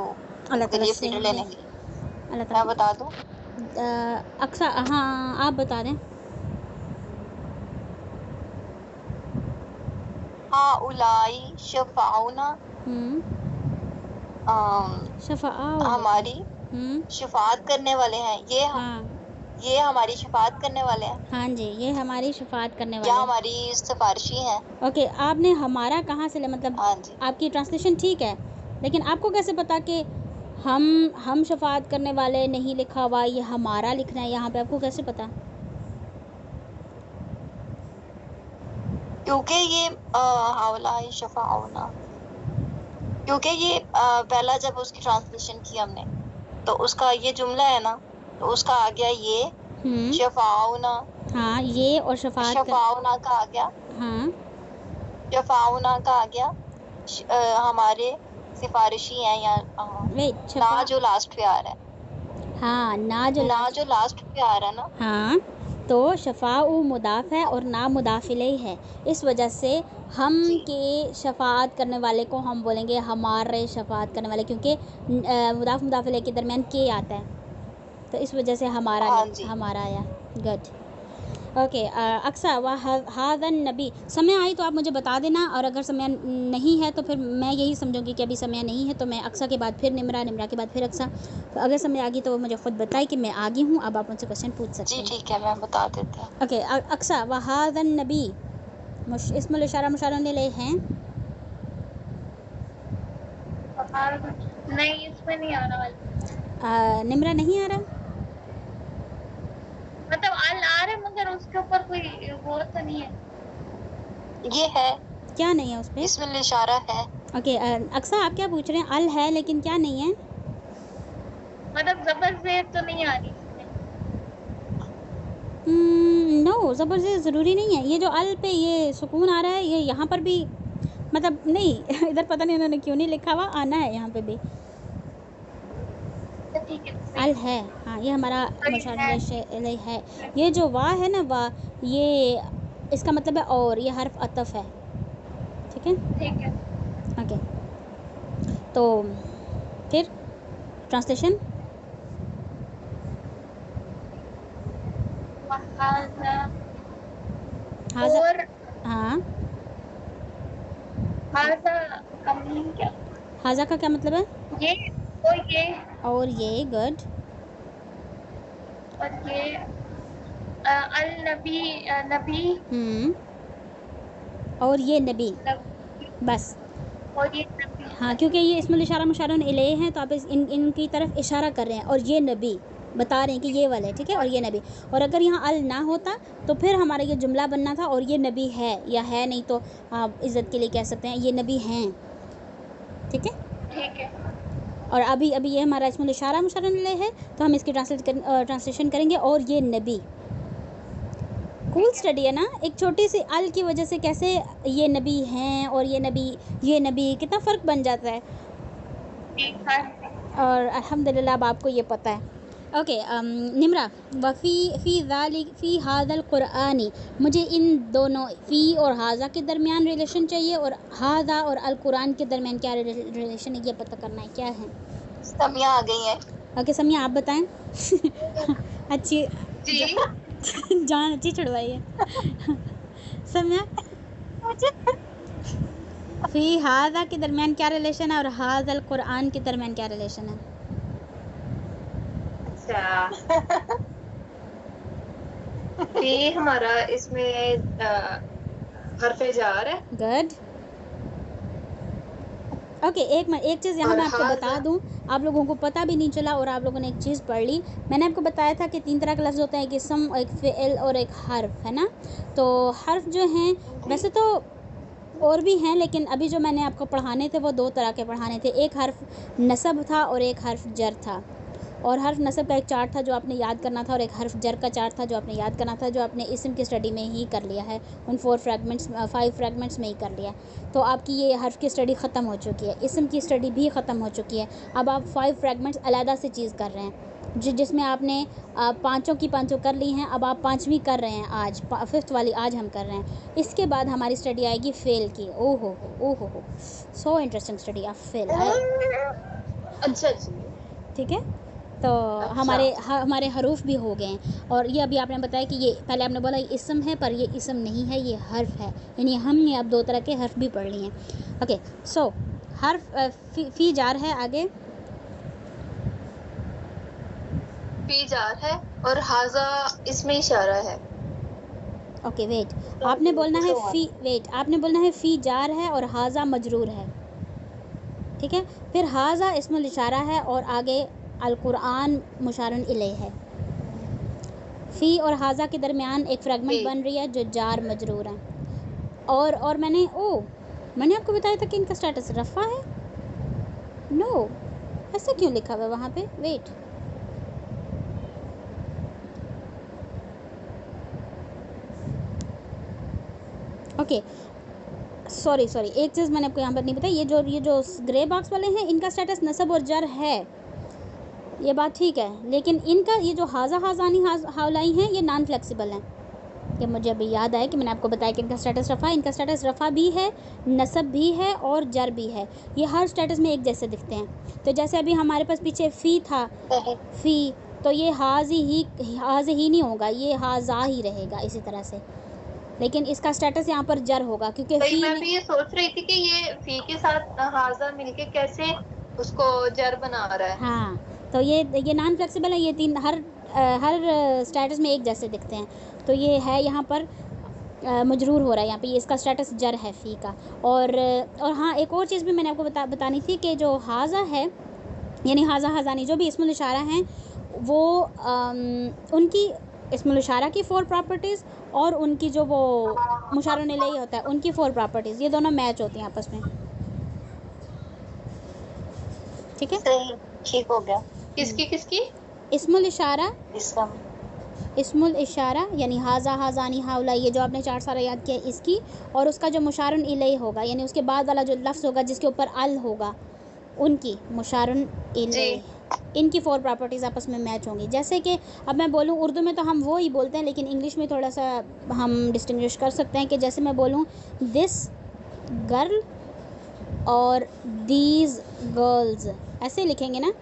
B: अल्लाह ताला
D: गले
B: से
D: फिर लेने की।
B: अल्लाह
D: मैं
B: ताला
D: बता दूं?
B: अक्सर, हाँ आप बता दें।
D: हाँ उलाई शफाउना,
B: शफ़ाउ
D: हमारी शिफात करने वाले हैं। ये हमारी शिफात करने वाले हैं,
B: हाँ जी, ये हमारी शफ़ात करने
D: या
B: वाले हैं।
D: हमारी सिफारिशी हैं।
B: ओके, आपने हमारा कहाँ से ले, मतलब
D: हाँ जी।
B: आपकी ट्रांसलेशन ठीक है, लेकिन आपको कैसे पता कि हम शफ़ात करने वाले नहीं लिखा हुआ, ये हमारा लिखना है यहाँ पे, आपको कैसे पता?
D: क्योंकि ये हाउलाई शफाउना, क्योंकि ये पहला जब उसकी ट्रांसलेशन की हमने, तो उसका ये जुमला है ना, तो उसका आ गया ये शफाउना।
B: हाँ, ये और
D: शफाउना का आ गया,
B: हाँ
D: शफाउना का आ गया हमारे सिफारिशी हैं, या ना जो लास्ट पे आ रहा है।
B: हाँ, ना जो
D: लास्ट पे आ रहा है ना।
B: हाँ, तो शफ़ाउ मुदाफ़ है और ना मुदाफ़ इलैह है, इस वजह से हम के शफ़ात करने वाले को हम बोलेंगे हमारे शफ़ात करने वाले, क्योंकि मुदाफ़ इलैह के दरमियान के आता है, तो इस वजह से हमारा आया। Good, okay. अक्सा हादन नबी, समय आई तो आप मुझे बता देना, और अगर समय नहीं है तो फिर मैं यही समझूंगी कि अभी समय नहीं है, तो मैं अक्सा के बाद फिर निमरा के बाद फिर अक्सा, तो अगर समय आ गई तो वो मुझे ख़ुद बताए कि मैं आ गई हूँ, अब आप मुझसे क्वेश्चन पूछ सकते हैं।
D: जी ठीक है, मैं बता देती हूँ।
B: ओके, अक्सा वहादन नबी इस्मुल इशारा मुशारा ले हैं।
C: नहीं, इसमें नहीं आ रहा।
B: निमरा नहीं आ रहा,
C: मतलब अल आ रहा है, मगर उसके ऊपर कोई वो तो नहीं है।
D: ये है,
B: क्या नहीं है उस पे?
D: इसमें इशारा है।
B: ओके, अक्सा आप क्या पूछ रहे हैं? अल है लेकिन क्या नहीं है?
C: मतलब जबर ज़ेर तो नहीं आ रही इसमें।
B: नो, ज़बर से ज़रूरी नहीं है, ये जो अल पे ये सुकून आ रहा है, ये यहाँ पर भी, मतलब नहीं इधर पता नहीं उन्होंने क्यों नहीं लिखा हुआ, आना है यहाँ पे भी अल है। हाँ, ये हमारा मुशारा है। ये जो वाह है ना, वाह ये इसका मतलब है और, ये हर्फ अतफ है, ठीक है। ओके, तो फिर ट्रांसलेशन,
C: और
B: हाँ,
C: क्या?
B: हाजा का क्या मतलब है?
C: ये
B: और ये गुड,
C: और ये अल नबी
B: और ये नबी, बस।
C: और ये नबी,
B: हाँ, क्योंकि ये इसमें इशारा मुशारन इलैह हैं, तो आप इनकी तरफ इशारा कर रहे हैं, और ये नबी बता रहे हैं कि ये वाले, ठीक है, और ये नबी। और अगर यहाँ अल ना होता तो फिर हमारा ये जुमला बनना था, और ये नबी है या है नहीं, तो आप इज़्ज़त के लिए कह सकते हैं ये नबी हैं, ठीक है। और अभी ये हमारा इसमें इशारा मुशारन इलैह है, तो हम इसकी ट्रांसलेशन करेंगे, और ये नबी। कूल स्टडी है ना, एक छोटी सी अल की वजह से कैसे ये नबी हैं और ये नबी कितना फ़र्क बन जाता है, और अल्हम्दुलिल्लाह अब आपको ये पता है। ओके, निमरा, फ़ी हादल क़ुरआनी, मुझे इन दोनों फ़ी और हाजा के दरमियान रिलेशन चाहिए, और हादा और अल कुरान के दरमियान क्या रिलेशन है, ये पता करना है, क्या है?
D: समिया आ गई है।
B: ओके समिया, आप बताएं। अच्छी
C: जी
B: जान अच्छी छुड़वाई है समिया, फ़ी हादा के दरमियान क्या रिलेशन है, और हादल कुरान के दरमियान क्या रिलेशन है?
E: ये हमारा इसमें हरफे जार है।
B: Good, okay. एक चीज़ यहाँ मैं आपको बता दूँ, आप लोगों को पता भी नहीं चला और आप लोगों ने एक चीज़ पढ़ ली। मैंने आपको बताया था कि 3 तरह के लफ्ज़ होते हैं, एक इसम, एक फ़िल और एक हर्फ, है ना। तो हर्फ जो हैं, वैसे तो और भी हैं, लेकिन अभी जो मैंने आपको पढ़ाने थे वो 2 तरह के पढ़ाने थे। एक हर्फ नसब था और एक हर्फ जर था। और हर्फ नसब का एक चार्ट था जो आपने याद करना था, और एक हर्फ जर का चार्ट था जो आपने याद करना था, जो आपने इस्म की स्टडी में ही कर लिया है। उन 5 फ्रैगमेंट्स में ही कर लिया। तो आपकी ये हर्फ की स्टडी ख़त्म हो चुकी है, इस्म की स्टडी भी ख़त्म हो चुकी है। अब आप 5 फ्रैगमेंट्स अलहदा से चीज़ कर रहे हैं, जिसमें आपने पाँचों की पाँचों कर ली हैं। अब आप 5वीं कर रहे हैं आज, 5th वाली आज हम कर रहे हैं। इसके बाद हमारी स्टडी आएगी फ़ेल की। ओहो, so interesting study of fail है।
E: अच्छा।
B: ठीक है, तो हमारे हरूफ भी हो गए हैं। और ये अभी आपने बताया कि ये पहले आपने बोला ये इस्म है, पर ये इस्म नहीं है, ये हर्फ है। यानी हमने अब 2 तरह के हर्फ भी पढ़ लिए हैं। ओके, सो हर्फ फी जार है। आगे
E: फी जार है और हाजा इसमें इशारा है।
B: ओके वेट, आपने बोलना है फ़ी जार है और हाजा मजरूर है। ठीक है, फिर हाजा इस्मुल इशारा है और आगे अल कुरान मुशारुन इलैह है। फ़ी और हाजा के दरमियान एक फ्रेगमेंट बन रही है जो जार मजरूर है। और मैंने आपको बताया था कि इनका स्टेटस रफ़ा है। नो, ऐसा क्यों लिखा हुआ है वहाँ पे? वेट, ओके, सॉरी, एक चीज़ मैंने आपको यहाँ पर नहीं बताई। ये जो ग्रे बॉक्स वाले हैं, इनका स्टेटस नसब और जर है, ये बात ठीक है। लेकिन इनका ये जो हाजा हाजानी हाउलाई हैं, ये नॉन फ्लेक्सिबल हैं। ये मुझे अभी याद आया कि मैंने आपको बताया कि इनका स्टेटस रफ़ा है। इनका स्टेटस रफ़ा भी है, नसब भी है और जर भी है। ये हर स्टेटस में एक जैसे दिखते हैं। तो जैसे अभी हमारे पास पीछे फ़ी था, फ़ी, तो ये हाज ही नहीं होगा, ये हाजा ही रहेगा इसी तरह से। लेकिन इसका स्टेटस यहाँ पर जर होगा, क्योंकि
E: भाई मैं भी ये सोच रही थी कि ये फी के साथ हाजा मिलके कैसे उसको जर बना रहा है।
B: हाँ, तो ये नॉन फ्लेक्सिबल है। ये 3 हर स्टेटस में एक जैसे दिखते हैं। तो ये है यहाँ पर मजरूर हो रहा है यहाँ पे, ये इसका स्टेटस जर है फ़ी का। और हाँ, एक और चीज़ भी मैंने आपको बतानी थी कि जो हाजा है, यानी हाजा हाजानी जो भी इस्मुल इशारा हैं, वो उनकी इस्मुल इशारा की 4 प्रॉपर्टीज़ और उनकी जो वो मुशारुन इलैह होता है उनकी 4 प्रॉपर्टीज़, ये दोनों मैच होती हैं आपस में। ठीक है,
D: सही, ठीक हो गया।
E: किसकी
B: इस्मुल इशारा,
D: इसका
B: इस्मुल इशारा यानी हाजा हाजानी हाउला, ये जो आपने 4 सारा याद किया इसकी, और उसका जो मुशारुन इलैह होगा, यानी उसके बाद वाला जो लफ्ज़ होगा जिसके ऊपर अल होगा, उनकी मुशारुन इलैह, इनकी 4 प्रॉपर्टीज़ आपस में मैच होंगी। जैसे कि अब मैं बोलूँ, उर्दू में तो हम वो ही बोलते हैं, लेकिन इंग्लिश में थोड़ा सा हम डिस्टिंग्विश कर सकते हैं कि जैसे मैं बोलूँ दिस गर्ल और दीज गर्ल्स, ऐसे लिखेंगे ना।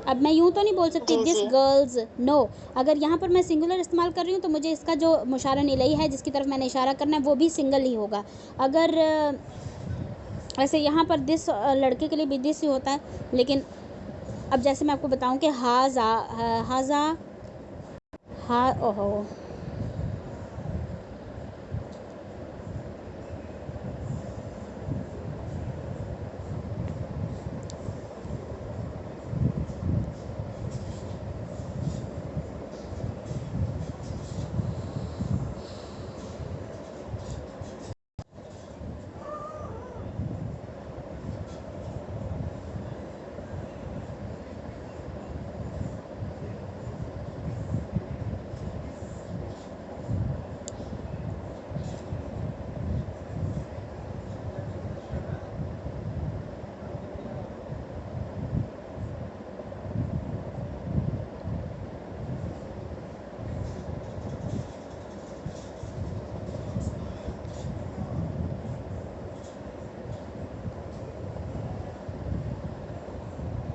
B: अब मैं यूँ तो नहीं बोल सकती दिस गर्ल्स, नो। अगर यहाँ पर मैं सिंगुलर इस्तेमाल कर रही हूँ तो मुझे इसका जो मुशारुन इलैह है, जिसकी तरफ मैंने इशारा करना है, वो भी सिंगल ही होगा। अगर वैसे यहाँ पर दिस लड़के के लिए भी दिस ही होता है, लेकिन अब जैसे मैं आपको बताऊं कि ओहो,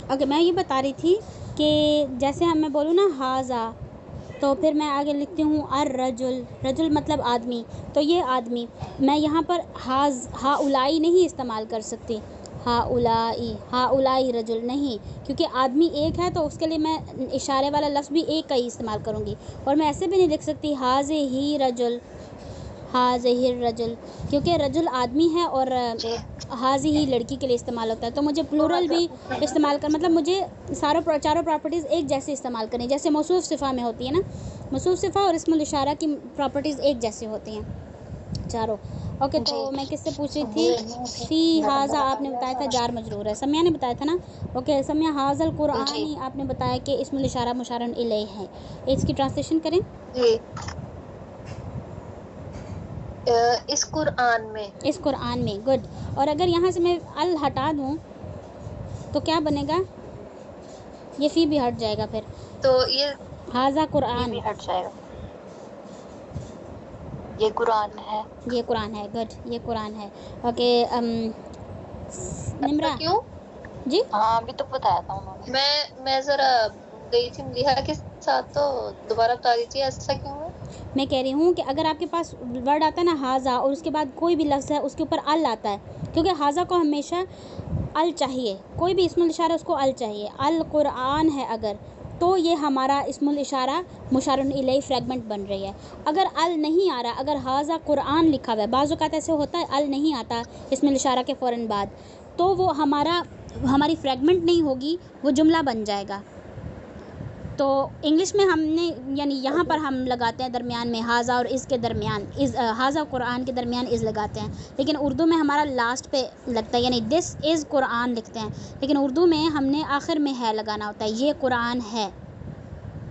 B: ओके, मैं ये बता रही थी कि जैसे मैं बोलूँ ना हाजा, तो फिर मैं आगे लिखती हूँ रजुल मतलब आदमी। तो ये आदमी, मैं यहाँ पर हाउलाई नहीं इस्तेमाल कर सकती, हाउलाई रजुल नहीं, क्योंकि आदमी एक है, तो उसके लिए मैं इशारे वाला लफ्ज़ भी एक का ही इस्तेमाल करूँगी। और मैं ऐसे भी नहीं लिख सकती हाज़िही रजुल, क्योंकि रजुल आदमी है और हाजी ही लड़की के लिए इस्तेमाल होता है। तो मुझे प्लूरल भी इस्तेमाल कर, मतलब मुझे चारों प्रॉपर्टीज़ एक जैसे इस्तेमाल करनी, जैसे मौसूफ सिफ़ा में होती है ना, मौसूफ सिफ़ा और इस्मुल इशारा की प्रॉपर्टीज़ एक जैसे होती हैं। चारों। ओके, तो मैं किससे पूछ रही थी? फी हाजा आपने बताया था जार मजरूर है, सम्या ने बताया था ना। ओके सम्या, हाजल कुरानी आपने बताया कि इस्मुल इशारा मुशारन इलैह है। इसकी ट्रांसलेशन करें।
E: जी, इस कुरान में,
B: इस कुरान में, गुड। और अगर यहाँ से मैं अल हटा दूँ तो क्या बनेगा? ये फ़ी भी हट जाएगा फिर।
E: तो ये
B: हाजा कुरान,
D: भी हट जाएगा। ये कुरान है।
B: ये कुरान है, गुड, ये कुरान है। ओके निम्रा
E: क्यों?
B: जी।
D: हाँ अभी तो बताया था उन्होंने।
E: मैं जरा गई थी मलिहा के साथ, तो दोबारा बता दीजिए ऐसा क्यों है?
B: मैं कह रही हूँ कि अगर आपके पास वर्ड आता है ना हाजा और उसके बाद कोई भी लफ्ज़ है उसके ऊपर अल आता है, क्योंकि हाजा को हमेशा अल चाहिए, कोई भी इस्मुल इशारा उसको अल चाहिए। अल कुरान है अगर, तो ये हमारा इस्मुल इशारा मुशारुन इलैह फ्रेगमेंट बन रही है। अगर अल नहीं आ रहा, अगर हाजा कुरान लिखा हुआ है, बाज़ औक़ात ऐसे होता है अल नहीं आता इस्मुल इशारा के फ़ौरन बाद, तो वो हमारी फ्रेगमेंट नहीं होगी, वो जुमला बन जाएगा। तो इंग्लिश में हमने यानी यहाँ पर हम लगाते हैं दरमियान में हाजा और इस के दरमियान इस, हाजा कुरान के दरमियान इस लगाते हैं, लेकिन उर्दू में हमारा लास्ट पे लगता है, यानी दिस इज़ कुरान लिखते हैं, लेकिन उर्दू में हमने आखिर में है लगाना होता है, ये कुरान है।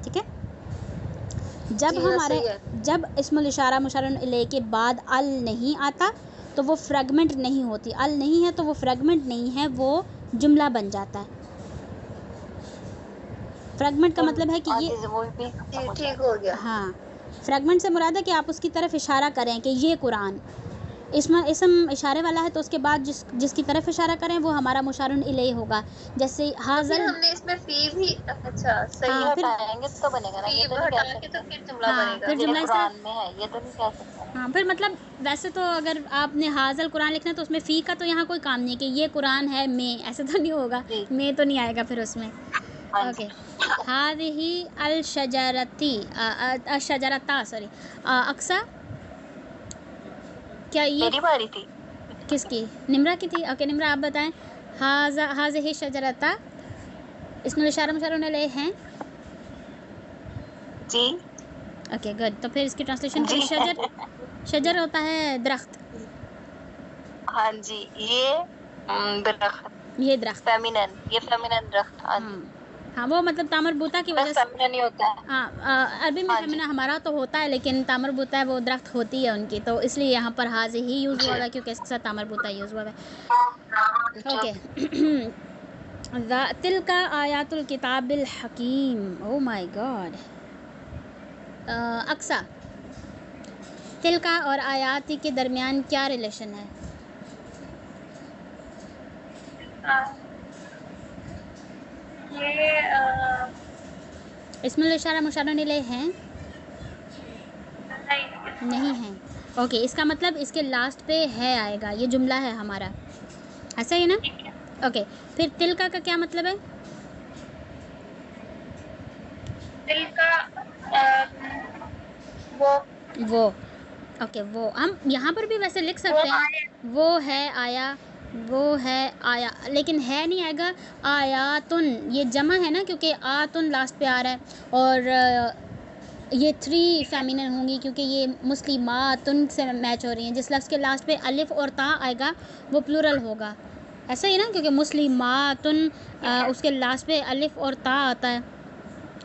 B: ठीक है, जब इस्मुल इशारा मुशारन इलैह के बाद अल नहीं आता तो वो फ्रेगमेंट नहीं होती। अल नहीं है तो वो फ्रेगमेंट नहीं है, वो जुमला बन जाता है। फ्रेगमेंट का मतलब है कि ये
E: ठीक हो गया।
B: हाँ, फ्रेगमेंट से मुराद है कि आप उसकी तरफ इशारा करें कि ये कुरान, इसमें इसम इशारे वाला है तो उसके बाद जिसकी तरफ इशारा करें वो हमारा मुशारुन इलैह होगा। जैसे हाज़ल,
E: हमने इसमें फी भी, अच्छा सही
B: हाँ, फिर
D: हटाएंगे तो बनेगा ना, ये तो नहीं कह सकते।
E: तो फिर जुमला बनेगा।
B: फिर जुमला
D: कुरान में है, ये तो नहीं कह सकते।
B: हाँ, फिर मतलब वैसे तो अगर आपने हाज़ल कुरान लिखना है तो उसमें फ़ी का तो यहाँ कोई काम नहीं है कि ये कुरान है में, ऐसे तो नहीं होगा, में तो नहीं आएगा फिर उसमें। ओके, हाज़िही अल शजरती शजरता, सॉरी अक्सा, क्या ये
D: मेरी बारी थी?
B: किसकी? निम्रा की थी। ओके निम्रा आप बताएं। हाज़िही शजरता इस्मुल इशारा मुशारुन इलैह हैं।
D: जी।
B: ओके गुड, तो फिर इसकी ट्रांसलेशन करें। शजर होता है दरख्त।
D: हाँ जी, ये दरख्त,
B: ये दरख्त
D: फेमिनिन, ये फेमिनिन दरख्त।
B: हाँ, वो मतलब तामरबूता की वजह से
D: फेमिनिन नहीं होता है।
B: हाँ, अरबी में फेमिना हमारा तो होता है, लेकिन तामरबूता है वो दरख्त होती है उनकी, तो इसलिए यहाँ पर हाज़ी ही यूज़ हुआ है क्योंकि इसके साथ तामरबूता यूज़ हुआ है। ओके तिलका आयातुल किताबिल हकीम, ओ माय गॉड। अक्सा, तिलका और आयाती के दरमियान क्या रिलेशन है?
C: ये
B: इस्मुल इशारा मुशारुन इलैह हैं? नहीं है। ओके, इसका मतलब इसके लास्ट पे है आएगा, ये जुमला है हमारा, ऐसा ही ना? ओके, फिर तिलका का क्या मतलब है?
C: तिलका वो
B: ओके, वो हम यहाँ पर भी वैसे लिख सकते हैं, वो है आया, वो है आया, लेकिन है नहीं आएगा। आयातुन ये जमा है ना, क्योंकि आतुन लास्ट पे आ रहा है, और ये 3 फेमिनिन होंगी क्योंकि ये मुस्लिमातुन से मैच हो रही हैं। जिस लफ्ज़ के लास्ट पे अलिफ और ता आएगा वो प्लूरल होगा, ऐसा ही ना, क्योंकि मुस्लिमातुन उसके लास्ट पे अलिफ और ता आता है,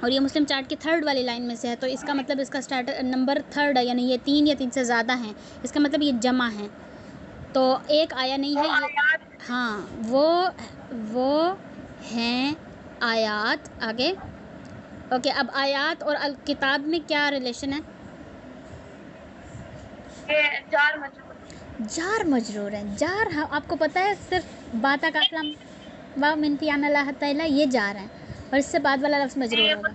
B: और ये मुस्लिम चार्ट की 3rd वाली लाइन में से है, तो इसका मतलब इसका स्टार्ट नंबर 3rd है, यानी ये 3 या 3 से ज़्यादा हैं, इसका मतलब ये जमा है, तो एक आया नहीं है ये। हाँ, वो हैं आयात। आगे ओके, अब आयात और अल किताब में क्या रिलेशन है? जार मजरूर है। जार, हाँ आपको पता है, सिर्फ बाता का असलम वाह मिनतियान अल्लाह तआला ये जार है, और इससे बाद वाला लफ्ज़ मजरूर होगा।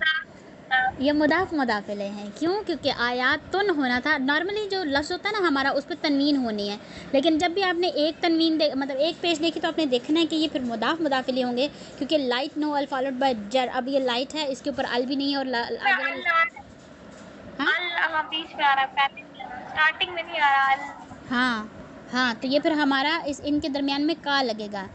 B: ये मुदाफ मुदाफ इलैह हैं। क्यों? क्योंकि आयात तुन होना था। नॉर्मली जो लफ्ज़ होता है ना हमारा, उस पर तनवीन होनी है, लेकिन जब भी आपने एक तनवीन मतलब एक पेज देखी तो आपने देखना है कि ये फिर मुदाफ मुदाफ इलैह होंगे, क्योंकि लाइट नो अल फॉलोड बाय जर। अब ये लाइट है, इसके ऊपर अल भी नहीं है, और
C: बीच में आ रहा है, स्टार्टिंग में नहीं आ रहा।
B: हाँ, तो ये फिर हमारा इनके दरमियान में का लगेगा।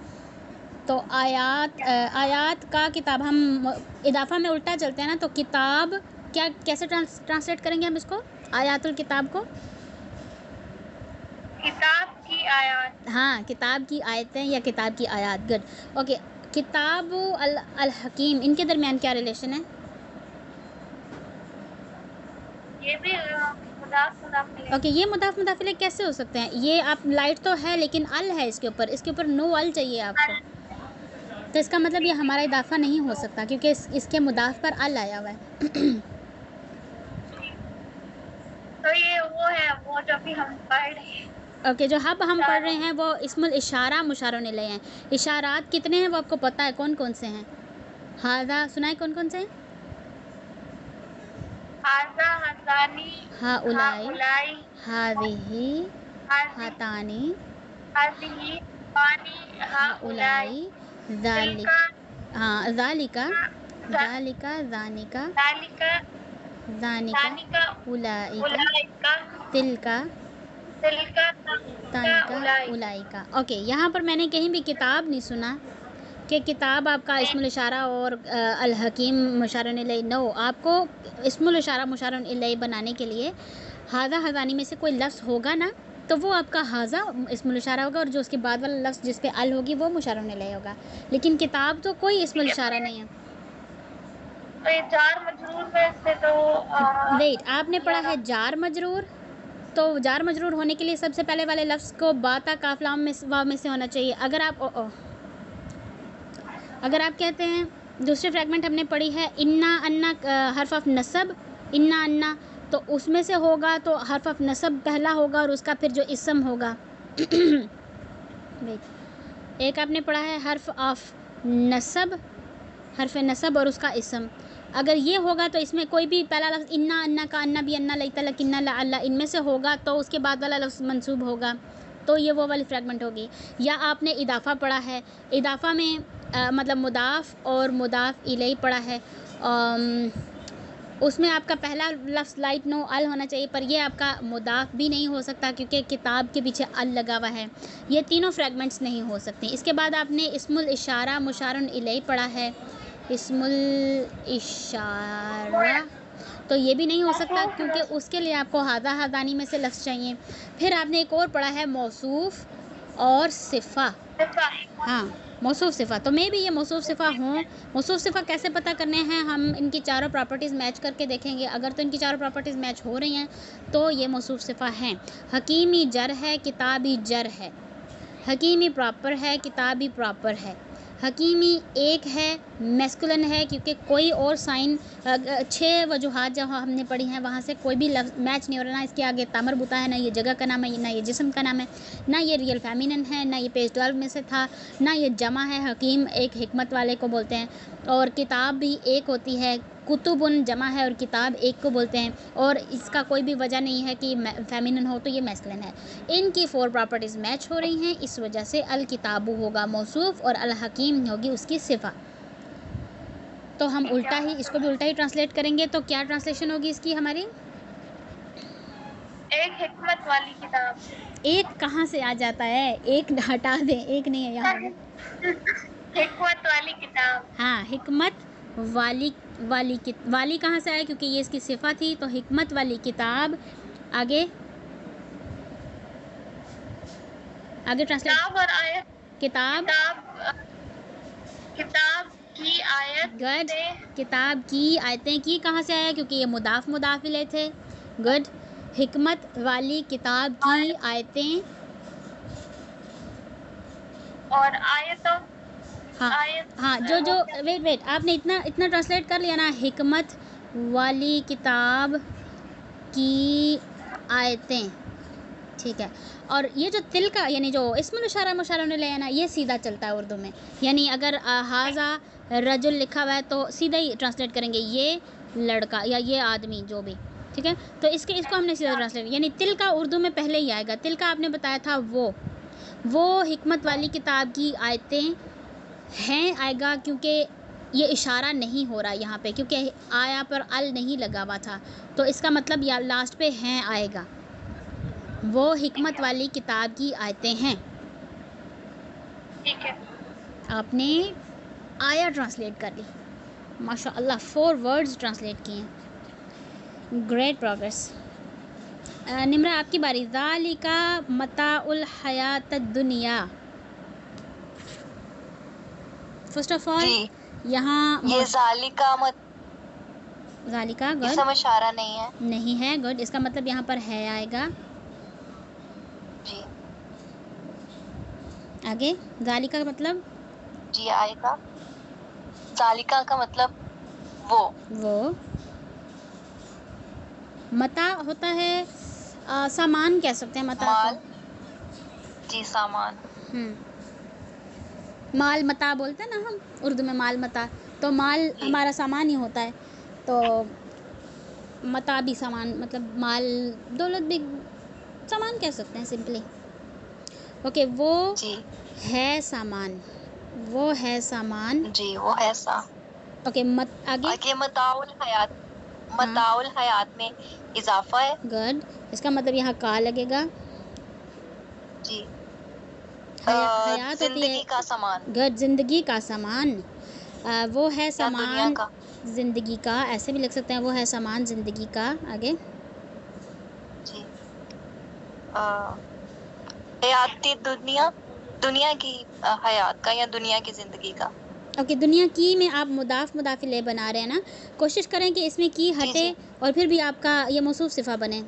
B: तो आयात का किताब, हम इदाफ़ा में उल्टा चलते हैं ना, तो किताब क्या कैसे ट्रांसलेट करेंगे हम इसको, आयातुल किताब को? हाँ, किताब की आयतें या किताब की आयात, गुड। ओके, किताब अल हकीम, इनके दरमियान क्या रिलेशन है?
C: ये भी मुदाफ मुदाफ इलैह।
B: ओके, ये मुदाफ मुदाफ इलैह कैसे हो सकते हैं? ये आप लाइट तो है लेकिन अल है इसके ऊपर नो अल चाहिए आपको, तो इसका मतलब ये हमारा इदाफा नहीं हो सकता क्योंकि इसके मुदाफ पर अल आया हुआ है।
C: तो ये वो है वो जो भी हम पढ़ रहे हैं।
B: ओके, जो अब हम पढ़ रहे हैं वो इस्मुल इशारा मुशारुन इलैह हैं। इशारात कितने हैं वो आपको पता है, कौन कौन से हैं? हादा सुनाए कौन कौन से हैं?
C: हाजा, हजानी,
B: हाउलाई,
C: हाउलाई,
B: हादिही,
C: हाजी,
B: हातानी,
C: हाजिही, पानी, हाउलाई,
B: हाउलाई, ज़ालिका, हाँ ज़ालिका, ज़ालिका, ज़ानिका,
C: दालिका,
B: ज़ानिका,
C: दानिका,
B: उलाइका,
C: उलाइका,
B: तिलका,
C: तिलका,
B: तानिका,
C: उलाई।
B: उलाइका। ओके, यहाँ पर मैंने कहीं भी किताब नहीं सुना कि किताब आपका इस्मुल इशारा और अल हकीम मुशारुन इलैह, नो, आपको इस्मुल इशारा मुशारुन इलैह बनाने के लिए हाजा हज़ानी में से कोई लफ्ज़ होगा ना, तो वो आपका हाजा इस्मुल इशारा होगा और जो उसके बाद वाला लफ्ज़ जिस पे अल होगी वो मुशारुन इलैह होगा। लेकिन किताब तो कोई इस्मुल इशारा नहीं है।
C: तो ये जार मजरूर में से तो
B: वेट, आपने पढ़ा है जार मजरूर, तो जार मजरूर होने के लिए सबसे पहले वाले लफ्ज़ को बाता काफ लाम में वाव में से होना चाहिए। अगर आप कहते हैं, दूसरे फ्रैगमेंट हमने पढ़ी है इन्ना अन्ना हर्फ ऑफ नसब, इन्ना अन्ना, तो उसमें से होगा तो हर्फ ऑफ नसब पहला होगा और उसका फिर जो इसम होगा। एक आपने पढ़ा है हर्फ ऑफ नसब, हर्फ नसब और उसका इसम, अगर ये होगा तो इसमें कोई भी पहला लफ्ज़ इन्ना अन्ना का अन्ना भी अन्ना लईता लकिन्ना ला अल्लाह इनमें से होगा तो उसके बाद वाला लफ्ज़ मंसूब होगा, तो ये वो वाली फ्रैगमेंट होगी। या आपने इदाफ़ा पढ़ा है, इदाफ़ा में मतलब मुदाफ़ और मुदाफ़ इलैह पढ़ा है, उसमें आपका पहला लफ्ज़ लाइट नो अल होना चाहिए, पर ये आपका मुदाफ़ भी नहीं हो सकता क्योंकि किताब के पीछे अल लगा हुआ है। ये तीनों फ्रैगमेंट्स नहीं हो सकते। इसके बाद आपने इस्मुल इशारा मुशारुन इलैह पढ़ा है, इस्मुल इशारा, तो ये भी नहीं हो सकता क्योंकि उसके लिए आपको हादा हादानी में से लफ्ज़ चाहिए। फिर आपने एक और पढ़ा है मौसूफ़ और सिफ़ा, हाँ मौसूफ़ सिफ़ा, तो मे भी ये मौसूफ़ सिफ़ा हों। मौसूफ़ सिफ़ा कैसे पता करने हैं, हम इनकी चारों प्रॉपर्टीज़ मैच करके देखेंगे। अगर तो इनकी चारों प्रॉपर्टीज़ मैच हो रही हैं तो ये मौसूफ़ सिफ़ा हैं। हकीमी जर है, किताबी जर है, हकीमी प्रॉपर है, किताबी प्रॉपर है। हकीमी एक है, मैस्कुलिन है क्योंकि कोई और साइन 6 वजूहात जहाँ हमने पढ़ी हैं वहाँ से कोई भी लफ्ज़ मैच नहीं हो रहा, ना इसके आगे तामर बुता है, ना ये जगह का नाम है, ना ये जिस्म का नाम है, ना ये रियल फेमिनिन है, ना ये पेज 12 में से था, ना ये जमा है। हकीम एक हिकमत वाले को बोलते हैं, और किताब भी एक होती है, कुतुबुन जमा है और किताब एक को बोलते हैं, और इसका कोई भी वजह नहीं है कि फेमिनिन हो तो ये मैस्कुलिन है। इनकी 4 प्रॉपर्टीज़ मैच हो रही हैं, इस वजह से अल किताबु होगा मौसूफ़ और अल हकीम होगी उसकी सिफ़ा। तो हम उल्टा ही इसको भी उल्टा ही ट्रांसलेट करेंगे, तो क्या ट्रांसलेशन होगी इसकी हमारी?
C: एक हिकमत वाली किताब।
B: एक कहाँ से आ जाता है, एक हटा दें, एक नहीं है यहाँ।
C: हिकमत वाली किताब।
B: हाँ, हिकमत वाली कहाँ से आया, क्योंकि ये इसकी सिफ़ा थी, तो हिकमत वाली किताब। आगे ट्रांसलेट,
C: किताब और आयत,
B: किताब
C: की आयत,
B: गुड, किताब की आयतें की कहाँ से आया, क्योंकि ये मुदाफ मुदाफ इलैह थे। गुड, हिकमत वाली किताब की आयतें
C: और आयतों,
B: हाँ जो वेट आपने इतना ट्रांसलेट कर लिया ना, हिकमत वाली किताब की आयतें, ठीक है। और ये जो तिल का यानी जो इस्मुल इशारा मुशारुन इलैह है ना, ये सीधा चलता है उर्दू में, यानी अगर हाजा रजुल लिखा हुआ है तो सीधा ही ट्रांसलेट करेंगे ये लड़का या ये आदमी जो भी, ठीक है। तो इसको हमने सीधा ट्रांसलेट, यानी तिल का उर्दू में पहले ही आएगा। तिल का आपने बताया था वो हिकमत वाली किताब की आयतें हैं आएगा, क्योंकि ये इशारा नहीं हो रहा यहाँ पे, क्योंकि आया पर अल नहीं लगा हुआ था, तो इसका मतलब या लास्ट पे हैं आएगा। वो हिकमत वाली किताब की आयतें हैं,
C: ठीक है।
B: आपने आया ट्रांसलेट कर ली, माशाअल्लाह 4 वर्ड्स ट्रांसलेट किए हैं, ग्रेट प्रोग्रेस। निम्रा आपकी बारी। ज़ालिका मताउल हयात दुनिया। फर्स्ट ऑफ ऑल
D: जी,
B: यहाँ
D: ये जालिका
B: ज़ालिका गुड
D: इसम इशारा नहीं है।
B: नहीं है, गुड। इसका मतलब यहाँ पर है आएगा।
D: जी
B: आगे ज़ालिका का मतलब
D: जी आएगा। जालिका का मतलब वो।
B: मता होता है सामान कह सकते हैं मता
D: माल।
B: को।
D: जी सामान।
B: माल मता बोलते हैं ना हम उर्दू में, माल मता। तो माल
D: जी।
B: हमारा सामान ही होता है, तो मता भी सामान, मतलब माल दौलत भी सामान कह सकते हैं सिंपली। ओके, वो
D: जी
B: है सामान, वो है सामान।
D: जी वो है सा।
B: ओके, आगे
D: आगे मताउल हयात में इजाफा है।
B: गुड। इसका मतलब यहाँ का लगेगा।
D: जी
B: हयात होती है
D: जिंदगी का सामान
B: गुड, जिंदगी का सामान। वो है
D: या दुनिया
B: सामान
D: का।
B: जिंदगी का, ऐसे भी लिख सकते हैं, वो है सामान जिंदगी का। आगे
D: जी हयाती दुनिया की हयात का या दुनिया की जिंदगी का।
B: ओके, दुनिया की में आप मुदाफ बना रहे हैं ना, कोशिश करें कि इसमें की
D: जी
B: हटे
D: जी
B: और फिर भी आपका ये मौसूफ सिफा बने।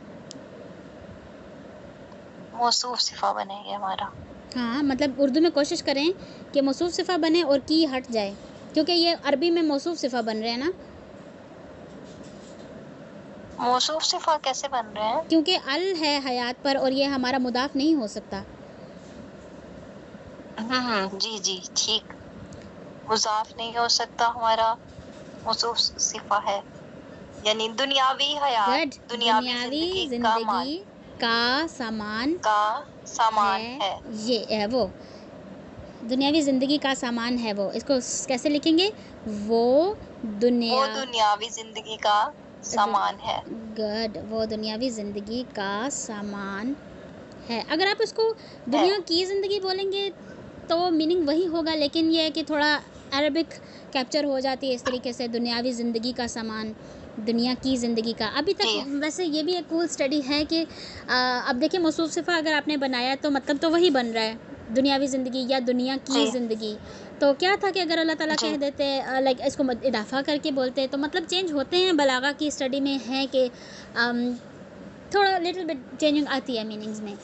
D: मौसूफ सिफा बनेगी हमारा।
B: हाँ, मतलब उर्दू में कोशिश करें कि मौसूफ सिफा बने और की हट जाए, क्योंकि ये अरबी में मौसूफ सिफा बन रहे हैं ना।
D: मौसूफ सिफा कैसे बन रहे हैं?
B: क्योंकि अल है हयात पर और ये हमारा मुदाफ नहीं हो सकता।
D: जी जी ठीक। मुजाफ नहीं हो सकता, हमारा मौसूफ सिफा है, यानी दुनियावी हयात,
B: गुड,
D: दुनियावी जिंदगी का माल
B: का सामान
D: का सामान है।
B: ये है वो, दुनियावी ज़िंदगी का सामान है वो। इसको कैसे लिखेंगे? वो
D: दुनियावी जिंदगी का सामान है।
B: गुड, वो दुनियावी ज़िंदगी का सामान है। अगर आप इसको दुनिया की ज़िंदगी बोलेंगे तो मीनिंग वही होगा, लेकिन ये है कि थोड़ा अरबिक कैप्चर हो जाती है इस तरीके से, दुनियावी ज़िंदगी का सामान, दुनिया की ज़िंदगी का। अभी तक वैसे ये भी एक कूल स्टडी है कि अब देखिए मौसूफ सिफा अगर आपने बनाया तो मतलब तो वही बन रहा है, दुनियावी ज़िंदगी या दुनिया की ज़िंदगी। तो क्या था कि अगर अल्लाह ताला कह देते लाइक इसको इदाफ़ा करके बोलते तो मतलब चेंज होते हैं। बलागा की स्टडी में है कि थोड़ा लिटिल बिट चेंजिंग आती है मीनिंग्स में।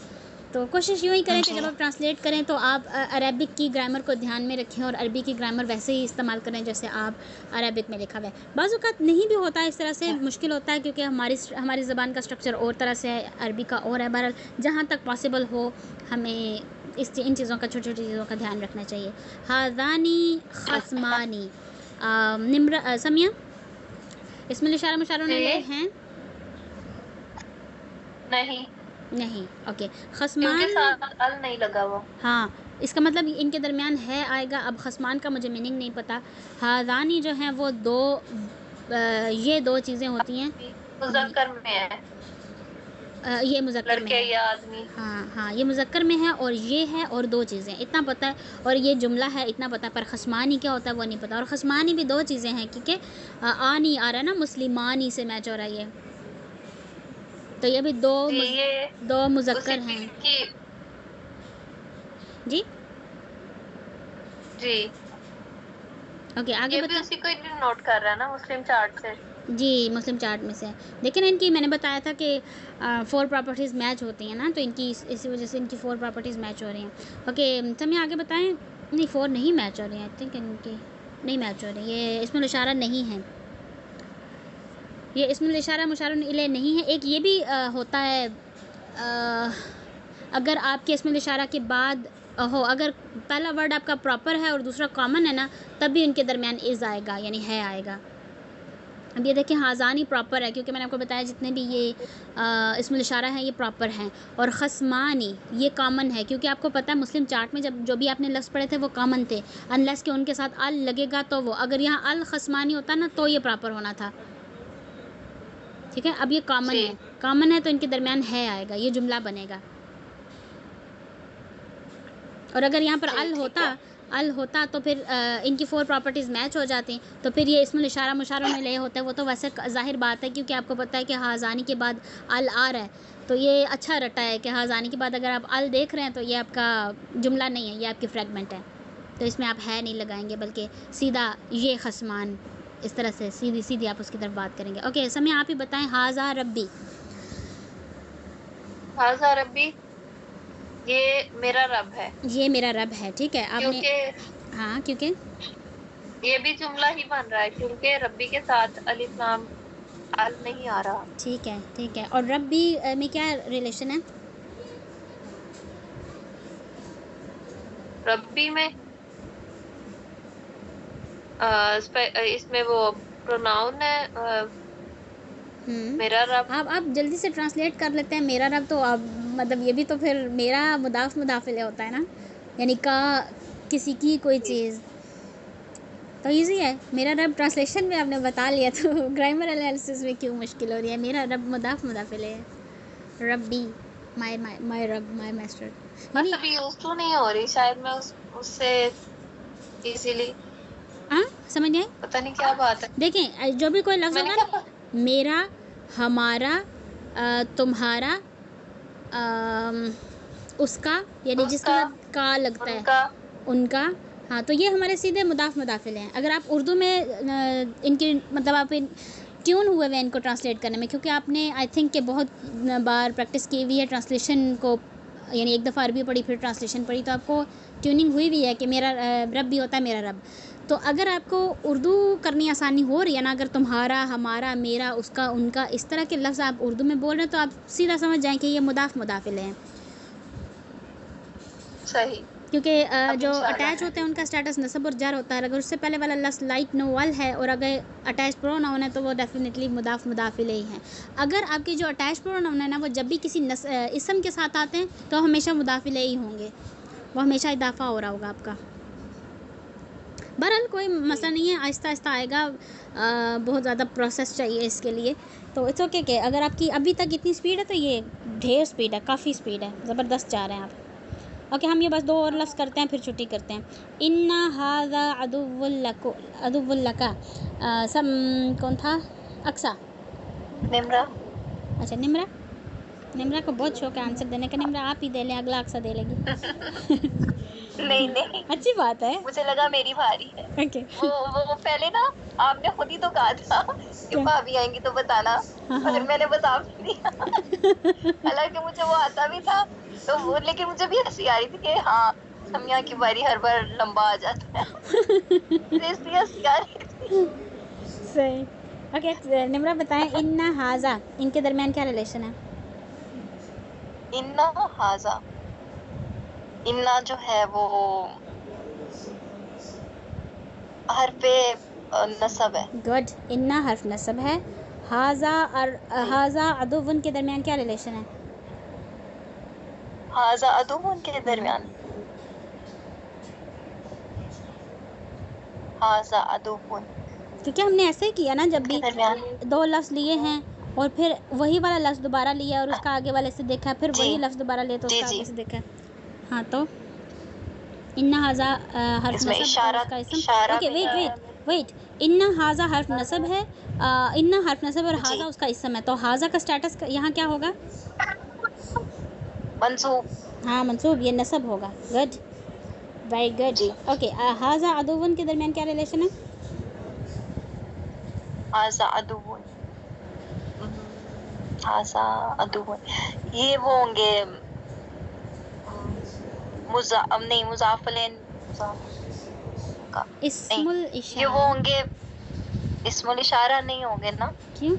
B: तो कोशिश यूँ ही करें कि जब आप ट्रांसलेट करें तो आप अरबिक की ग्रामर को ध्यान में रखें और अरबी की ग्रामर वैसे ही इस्तेमाल करें जैसे आप अरबिक में लिखा हुआ है। बाज़ औक़ात नहीं भी होता है इस तरह से, मुश्किल होता है क्योंकि हमारी ज़बान का स्ट्रक्चर और तरह से है, अरबी का और है। बहरहाल जहाँ तक पॉसिबल हो हमें इन चीज़ों का, छोटी छोटी चीज़ों का ध्यान रखना चाहिए। हाज़ानी खस्मानी। निम्रा समिया, इसमें इशारा मुशारा हैं? नहीं। ओके, खस्मान
E: अल नहीं लगा हुआ।
B: हाँ, इसका मतलब इनके दरमियान है आएगा। अब खस्मान का मुझे मीनिंग नहीं पता। हाज़ानी जो हैं वो ये दो चीज़ें होती हैं।
E: मुज़क्कर में है,
B: ये मुज़क्कर में है,
E: या आदमी।
B: हाँ, ये मुज़क्कर में है और ये है और दो चीज़ें इतना पता है, और ये जुमला है इतना पता है, पर खस्मानी क्या होता है वो नहीं पता। और खस्मानी भी दो चीज़ें हैं क्योंकि आनी आ रहा है ना, मुस्लिमानी से मैच हो रहा है ये, तो ये भी दो मुज़क्कर हैं। जी ओके, आगे
E: भी उसी को नोट कर रहा है ना मुस्लिम चार्ट से।
B: जी, मुस्लिम चार्ट में से। लेकिन इनकी मैंने बताया था कि 4 प्रॉपर्टीज़ मैच होती हैं ना, तो इनकी इसी वजह से इनकी 4 प्रॉपर्टीज़ मैच हो रही हैं। ओके, समय आगे बताएं। नहीं, 4 नहीं मैच हो रही हैं, आई थिंक इनकी नहीं मैच हो रही। ये इस्मुल इशारा नहीं है, ये इस्मुल इशारा मुशारुन इलैह नहीं है। एक ये भी होता है अगर आपके इस्मुल इशारा के बाद हो, अगर पहला वर्ड आपका प्रॉपर है और दूसरा कॉमन है ना, तब भी इनके दरमियान इज़ आएगा, यानी है आएगा। अब ये देखिए हाज़ानी प्रॉपर है क्योंकि मैंने आपको बताया जितने भी ये इस्मुल इशारा हैं ये प्रॉपर हैं, और खस्मानी ये कॉमन है क्योंकि आपको पता है मुस्लिम चार्ट में जब जो भी आपने लफ्ज़ पढ़े थे वो कॉमन थे, अनलेस कि उनके साथ अल लगेगा तो वो, अगर यहाँ अल खस्मानी होता ना तो ये प्रॉपर होना था। ठीक है, अब ये कॉमन है तो इनके दरमियान है आएगा, ये जुमला बनेगा। और अगर यहाँ पर अल होता अल होता तो फिर इनकी 4 प्रॉपर्टीज़ मैच हो जाती, तो फिर ये इसमें इशारा मुशारा में ले होता है, वो तो वैसे ज़ाहिर बात है, क्योंकि आपको पता है कि हाज़ानी के बाद अल आ रहा है, तो ये अच्छा रटा है कि हाज़ानी के बाद अगर आप अल देख रहे हैं तो ये आपका जुमला नहीं है, ये आपकी फ्रेगमेंट है, तो इसमें आप है नहीं लगाएंगे, बल्कि सीधा ये खसमान, इस तरह से सीधी सीधी आप उसकी तरफ बात करेंगे। ओके, समय आप ही बताएं। हाज़ा रब्बी,
E: हाज़ा रब्बी, ये मेरा रब है।
B: ये मेरा रब है, ठीक है। आपने
E: क्योंकि
B: हाँ, क्योंकि
E: ये भी जुमला ही बन रहा है, क्योंकि रब्बी के साथ अलिफ लाम अल नहीं आ रहा।
B: ठीक है, ठीक है। और रब्बी में क्या रिलेशन है?
E: रब्बी में इसमें वो प्रोनाउन है मेरा रब।
B: आप जल्दी से ट्रांसलेट कर लेते हैं मेरा रब, तो आप मतलब ये भी तो फिर मेरा मुदाफ मुदाफिल होता है ना, यानी का किसी की कोई चीज़, तो इजी है। मेरा रब ट्रांसलेशन में आपने बता लिया, तो ग्रामर एनालिसिस में क्यों मुश्किल हो रही है? मेरा रब मुदाफ मुदाफिल है, रब्बी, माय रब, माय मास्टर। यानी
E: अभी यूज टू नहीं हो रही, शायद मैं उससे इजीली,
B: हाँ, समझ गए?
E: पता नहीं क्या बात है।
B: देखें, जो भी कोई लफ्ज़
E: मैंने
B: होगा
E: क्या
B: ना, मेरा, हमारा, तुम्हारा, उसका, यानी जिसके
E: उसका,
B: साथ का लगता है,
E: उनका,
B: उनका, हाँ, तो ये हमारे सीधे मुदाफ मुदाफिल हैं। अगर आप उर्दू में इनकी मतलब आप ट्यून हुए हुए इनको ट्रांसलेट करने में, क्योंकि आपने आई थिंक कि बहुत बार प्रैक्टिस की हुई है ट्रांसलेशन को, यानी एक दफ़ा अरबी पढ़ी फिर ट्रांसलेशन पढ़ी, तो आपको ट्यूनिंग हुई भी है कि मेरा रब भी होता है मेरा रब। तो अगर आपको उर्दू करनी आसानी हो रही है ना, अगर तुम्हारा, हमारा, मेरा, उसका, उनका, इस तरह के लफ्ज़ आप उर्दू में बोल रहे हैं, तो आप सीधा समझ जाएं कि ये मुदाफ मुदाफिल हैं,
E: सही,
B: क्योंकि जो अटैच होते हैं उनका स्टेटस नसब और जर होता है। अगर उससे पहले वाला लफ्ज़ लाइक नो वल है और अगर अटैच प्रोनाउन है तो वो डेफिनेटली मुदाफ मुदाफिल ही हैं। अगर आपके जो अटैच प्रोनाउन है ना, वो जब भी किसी इसम के साथ आते हैं तो हमेशा मुदाफिल ही होंगे, वो हमेशा इजाफा हो रहा होगा आपका। बहरहाल कोई मसला नहीं है, आहिस्ता आहिस्ता आएगा, बहुत ज़्यादा प्रोसेस चाहिए इसके लिए, तो इट्स ओके कि अगर आपकी अभी तक इतनी स्पीड है तो ये ढेर स्पीड है, काफ़ी स्पीड है, ज़बरदस्त जा रहे हैं आप। ओके, हम ये बस 2 और लफ्ज़ करते हैं फिर छुट्टी करते हैं। इन्ना हाज़ा अदुव्वुल लका, सब कौन था? अक्सा,
D: निम्रा।
B: अच्छा निम्रा को बहुत शौक है आंसर देने का। निम्रा आप ही दे लें, अगला अक्सा दे लेगी।
D: नहीं नहीं,
B: अच्छी बात है।
D: मुझे लगा मेरी बारी है।
B: ओके,
D: वो पहले ना आपने खुद ही तो कहा था कि
B: क्या?
D: भाभी आएंगी तो बताना,
B: हाँ,
D: फिर
B: हाँ।
D: मैंने बता भी दिया। हालांकि मुझे वो आता भी था, तो वो, लेकिन मुझे भी हंसी आ रही थी कि हाँ, समिया की बारी हर बार लंबा आ जाता है। इसलिए हंसी आ रही थी।
B: सही। ओके, निम्रा बताएं, इन्ना हाज़ा, इनके दरमियान क्या रिलेशन है?
D: इन्ना हाजा, इन्ना जो है वो हरफे नसब है।
B: गुड, इन्ना हर्फ नसब है। हाज़ा और हाज़ा अदुव्वुन के दरमियान क्या रिलेशन है?
D: हाजा अदुव्वुन के दरमियान, हाजा अदुव्वुन
B: क्योंकि हमने ऐसे ही किया ना, जब भी
D: के दरमियान।
B: 2 लफ्ज़ लिए हैं और फिर वही वाला लफ्ज़ दोबारा लिया और उसका आगे वाले से देखा, फिर
D: जी।
B: वही लफ्ज़ दोबारा लिया तो
D: जी,
B: उसका
D: जी।
B: आगे से देखा। हाँ, तो इन्ना हाज़ा हर्फ
D: इसमें
B: नसब और
D: इशारा,
B: उसका इसम।
D: इशारा
B: ओके,
D: भी
B: वेट, इन्ना हाज़ा हर्फ नसब है, इन्ना हर्फ नसब और
D: जी।
B: हाज़ा उसका इसम है, तो हाज़ा का स्टेटस यहाँ क्या होगा?
D: मंसूब।
B: हाँ, मंसूब, ये नसब होगा। Good, very good.
D: जी।
B: ओके, हाज़ा अदुव्वुन के दरमियान क्या रिलेशन है?
D: हाजा अदुव्वुन, हाजा अदुव्वुन, ये वो होंगे मुजाफलेन का,
B: इस्मुल
D: नहीं, ये
B: इशारा।
D: वो होंगे इस्मुल इशारा नहीं होंगे ना,
B: क्यों?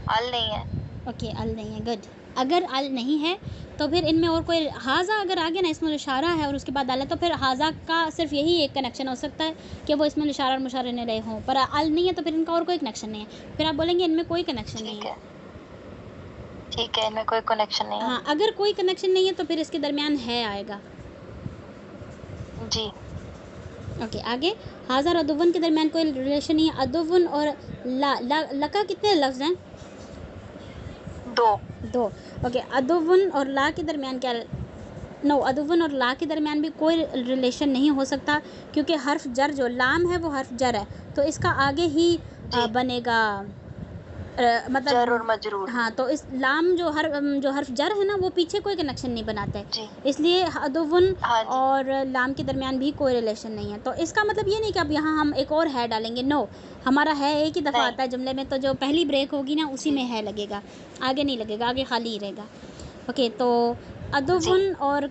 D: अल नहीं है।
B: ओके, अल नहीं है। गुड, अगर अल नहीं है तो फिर इनमें और कोई हाज़ा अगर आ गया ना, इसमें इशारा है और उसके बाद अल है, तो फिर हाज़ा का सिर्फ यही एक कनेक्शन हो सकता है कि वो इसमें इशारा और मुशारे नहीं रहे हों, पर अल नहीं है तो फिर इनका और कोई कनेक्शन नहीं है, फिर आप बोलेंगे इनमें कोई कनेक्शन नहीं
D: ठीक
B: है।
D: है, ठीक है, इनमें कोई कनेक्शन नहीं है।
B: हाँ, अगर कोई कनेक्शन नहीं है तो फिर इसके दरमियान है आएगा।
D: जी।
B: ओके, आगे हाज़ा और अदुव्वुन के दरमियान कोई रिलेशन नहीं है। अदुव्वुन और लका कितने लफ्ज़ हैं?
D: 2।
B: 2। ओके, अदुव्वुन और ला के दरमियान क्या नो, अदुवन और ला के दरमियान भी कोई रिलेशन नहीं हो सकता, क्योंकि हर्फ जर जो लाम है वो हर्फ जर है, तो इसका आगे ही बनेगा
D: जर
B: मतलब
D: और मजरूर।
B: हाँ, तो इस लाम जो हर्फ जर है ना वो पीछे कोई कनेक्शन नहीं बनाता है,
D: जी
B: इसलिए अदुवन
D: हाँ जी
B: और लाम के दरमियान भी कोई रिलेशन नहीं है। तो इसका मतलब ये नहीं कि अब यहाँ हम एक और है डालेंगे, नो, हमारा है एक ही दफ़ा
D: नहीं।
B: आता है जुमले में, तो जो पहली ब्रेक होगी ना उसी
D: जी।
B: में है लगेगा, आगे नहीं लगेगा, आगे खाली ही रहेगा। ओके, तो अदुवन और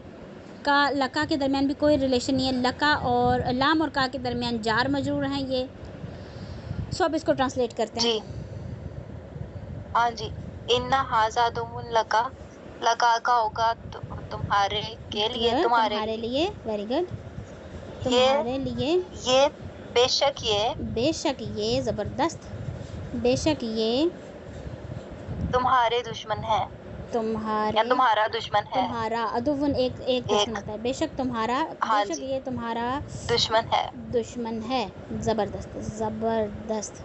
B: का लका के दरमियान भी कोई रिलेशन नहीं है, लका और लाम और का के दरमियान जार मजरूर हैं ये। सो अब इसको ट्रांसलेट करते हैं।
D: जी हाँ जी। इन्ना हाजा दुमुन लका, लका का होगा तुम्हारे के लिए,
B: Good,
D: तुम्हारे
B: लिए, वेरी गुड,
D: ये
B: तुम्हारे लिए,
D: ये बेशक ये
B: बेशक ये, ज़बरदस्त, बेशक ये
D: तुम्हारे दुश्मन है,
B: तुम्हारे,
D: या तुम्हारा दुश्मन है,
B: तुम्हारा अदुवन एक दुश्मन होता है, बेशक तुम्हारा,
D: हाँ
B: बेशक
D: जी।
B: ये तुम्हारा
D: दुश्मन है।
B: दुश्मन है। ज़बरदस्त, ज़बरदस्त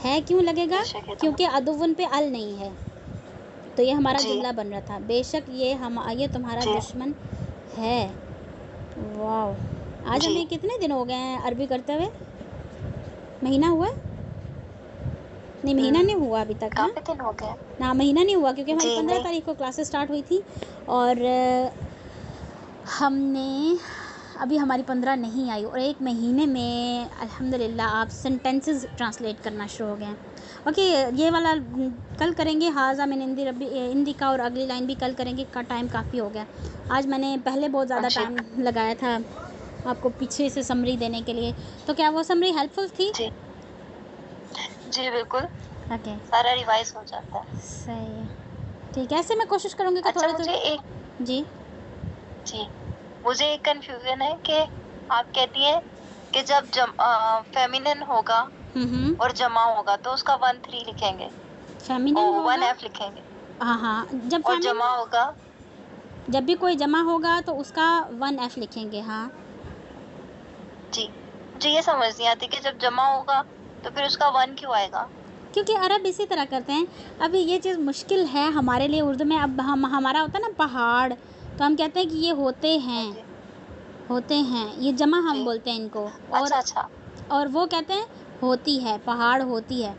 B: है क्यों लगेगा,
D: बेशक ये
B: क्योंकि अदुवन पे अल नहीं है, तो ये हमारा
D: जी।
B: जुमला बन रहा था, बेशक ये तुम्हारा
D: जी।
B: दुश्मन है। वाओ, आज
D: जी।
B: हमें कितने दिन हो गए हैं अरबी करते हुए? महीना हुआ है? नहीं, महीना नहीं हुआ अभी तक। हाँ
D: काफी दिन हो गए।
B: ना, महीना नहीं हुआ, क्योंकि हमारी
D: जी
B: 15
D: नहीं।
B: तारीख को क्लासेस स्टार्ट हुई थी और हमने अभी हमारी 15 नहीं आई, और एक महीने में अल्हम्दुलिल्लाह आप सेंटेंसेस ट्रांसलेट करना शुरू हो गए हैं। ओके, ये वाला कल करेंगे, हाजा मैंने हिंदी का, और अगली लाइन भी कल करेंगे, का टाइम काफ़ी हो गया। आज मैंने पहले बहुत ज़्यादा
D: अच्छा।
B: टाइम लगाया था आपको पीछे से समरी देने के लिए, तो क्या वो समरी हेल्पफुल थी?
D: जी जी बिल्कुल,
B: ओके,
D: सारा रिवाइज हो जाता है।
B: सही है, ठीक है, ऐसे मैं कोशिश करूँगी कि
D: अच्छा
B: थोड़े
D: मुझे
B: थोड़े।
D: एक
B: जी,
D: जी मुझे एक कंफ्यूजन है कि आप कहती हैं कि जब फेमिनिन होगा और जमा होगा तो उसका 1-3 लिखेंगे
B: फेमिनिन
D: और
B: होगा,
D: 1F लिखेंगे,
B: हाँ हाँ, जब
D: और जमा होगा
B: जब भी कोई जमा होगा तो उसका 1F लिखेंगे। हाँ,
D: जी। मुझे ये समझ नहीं आती कि जब जमा होगा तो फिर उसका 1 क्यों आएगा?
B: क्योंकि अरब इसी तरह करते हैं। अभी ये चीज़ मुश्किल है हमारे लिए उर्दू में। अब हमारा होता है ना पहाड़, तो हम कहते हैं कि ये होते हैं, ये जमा हम
D: जी।
B: बोलते हैं इनको,
D: अच्छा
B: और वो कहते हैं होती है, पहाड़ होती है।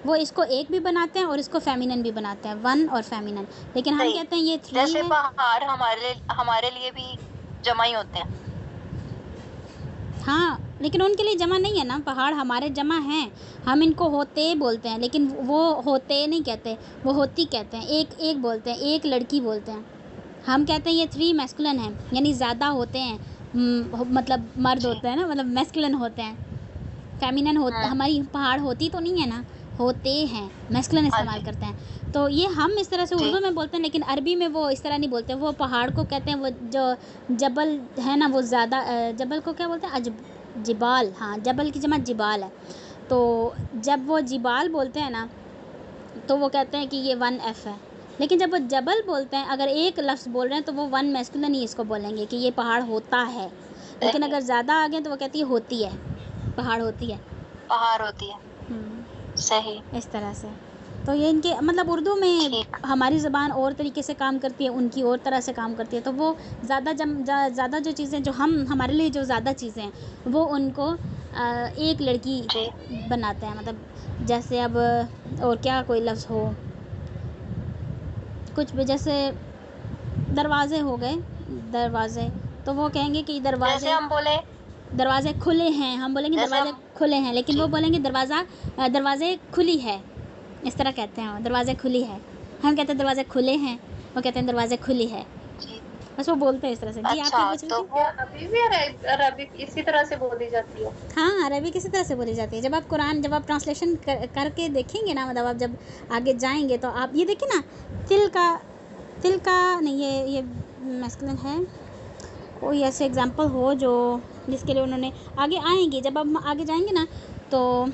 B: वो इसको एक भी बनाते हैं और इसको फेमिनिन भी बनाते हैं, 1 और फेमिनिन, लेकिन हम
D: सही।
B: कहते हैं ये 3
D: जैसे
B: है।
D: पहाड़ हमारे लिए भी जमा ही होते हैं।
B: हाँ, लेकिन उनके लिए जमा नहीं है ना, पहाड़ हमारे जमा हैं, हम इनको होते बोलते हैं, लेकिन वो होते नहीं कहते, वो होती कहते हैं, एक बोलते हैं, एक लड़की बोलते हैं। हम कहते हैं ये 3 मैस्कुलिन है, यानी ज़्यादा होते हैं, मतलब मर्द होते हैं ना, मतलब मैस्कुलिन होते हैं। फेमिनिन होता, हमारी पहाड़ होती तो नहीं है ना, होते हैं, मैस्कुलिन इस्तेमाल करते हैं। तो ये हम इस तरह से उर्दू में बोलते हैं, लेकिन अरबी में वो इस तरह नहीं बोलते। वो पहाड़ को कहते हैं, वो जो जबल है ना, वो ज़्यादा, जबल को क्या बोलते हैं, जिबाल, हाँ, जबल की जमा जिबाल है। तो जब वो जिबाल बोलते हैं ना, तो वो कहते हैं कि ये 1F है। लेकिन जब वो जबल बोलते हैं, अगर एक लफ्ज़ बोल रहे हैं तो वो 1 मैस्कुलिन ही इसको बोलेंगे कि ये पहाड़ होता है। लेकिन अगर ज़्यादा आ गए तो वो कहती है होती है, पहाड़ होती है,
D: पहाड़ होती है। सही।
B: इस तरह से। तो ये इनके मतलब उर्दू में
D: ठीक।
B: हमारी ज़बान और तरीके से काम करती है, उनकी और तरह से काम करती है। तो वो ज़्यादा जो चीज़ें जो हमारे लिए जो ज़्यादा चीज़ें हैं, वो उनको एक लड़की बनाते हैं। मतलब जैसे अब और क्या कोई लफ्ज़ हो, कुछ भी, जैसे दरवाज़े हो गए, दरवाज़े, तो वो कहेंगे कि
D: जैसे हम बोले
B: दरवाज़े खुले हैं, हम बोलेंगे दरवाज़े खुले हैं, लेकिन वो बोलेंगे दरवाज़े खुली है, इस तरह कहते हैं वो, दरवाज़े खुली है। हम कहते हैं दरवाज़े खुले हैं, वो कहते हैं दरवाज़े खुली है, बस वो बोलते हैं इस तरह से। जी,
D: अच्छा,
B: आप क्या पूछ रही
E: तो
B: थी?
E: वो अभी भी अरबी इसी तरह से बोली जाती है?
B: हाँ, अरबी किसी तरह से बोली जाती है। जब आप ट्रांसलेशन करके देखेंगे ना, मतलब आप जब आगे जाएंगे तो आप ये देखिए ना, तिल का नहीं, ये मैस्कुलिन है। कोई ऐसे एग्जांपल हो जो जिसके लिए उन्होंने आगे आएंगे, जब हम आगे जाएंगे ना, तो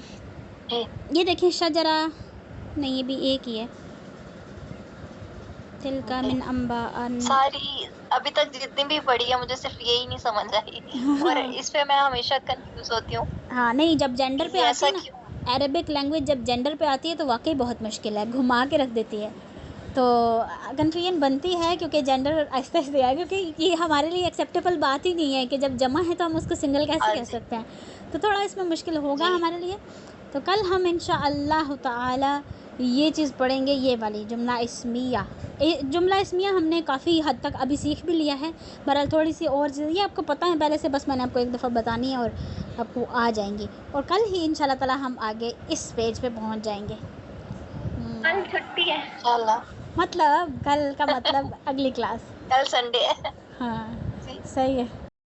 B: ये देखिए शजरा, नहीं, ये भी एक ही है, तिल का मिन अम्बा
D: सारी अभी तक जितनी भी पढ़ी है मुझे सिर्फ यही नहीं समझ आई, और इस पे मैं हमेशा कंफ्यूज होती हूँ।
B: हाँ, नहीं, जब जेंडर पे आती है
D: ऐसा
B: ना, अरबिक लैंग्वेज जब जेंडर पे आती है तो वाकई बहुत मुश्किल है, घुमा के रख देती है। तो कन्फ्यूजन बनती है क्योंकि जेंडर आहिस्ते आहिस्ते आया, क्योंकि ये हमारे लिए एक्सेप्टेबल बात ही नहीं है कि जब जमा है तो हम उसको सिंगल कैसे
D: हाँ
B: कह
D: जी।
B: सकते हैं। तो थोड़ा इसमें मुश्किल होगा
D: जी।
B: हमारे लिए। तो कल हम इंशाअल्लाह ताला ये चीज़ पढ़ेंगे, ये वाली जुमला इस्मिया। जुमला इस्मिया हमने काफ़ी हद तक अभी सीख भी लिया है। बहरहाल थोड़ी सी और चीज़ ये आपको पता है पहले से, बस मैंने आपको एक दफ़ा बतानी है और आपको आ जाएंगी। और कल ही इंशाल्लाह ताला हम आगे इस पेज पे पहुंच जाएंगे।
C: कल छुट्टी है।
D: इंशाल्लाह।
B: मतलब कल का मतलब अगली क्लास।
D: कल संडे है।
B: हाँ
D: जी।
B: सही है।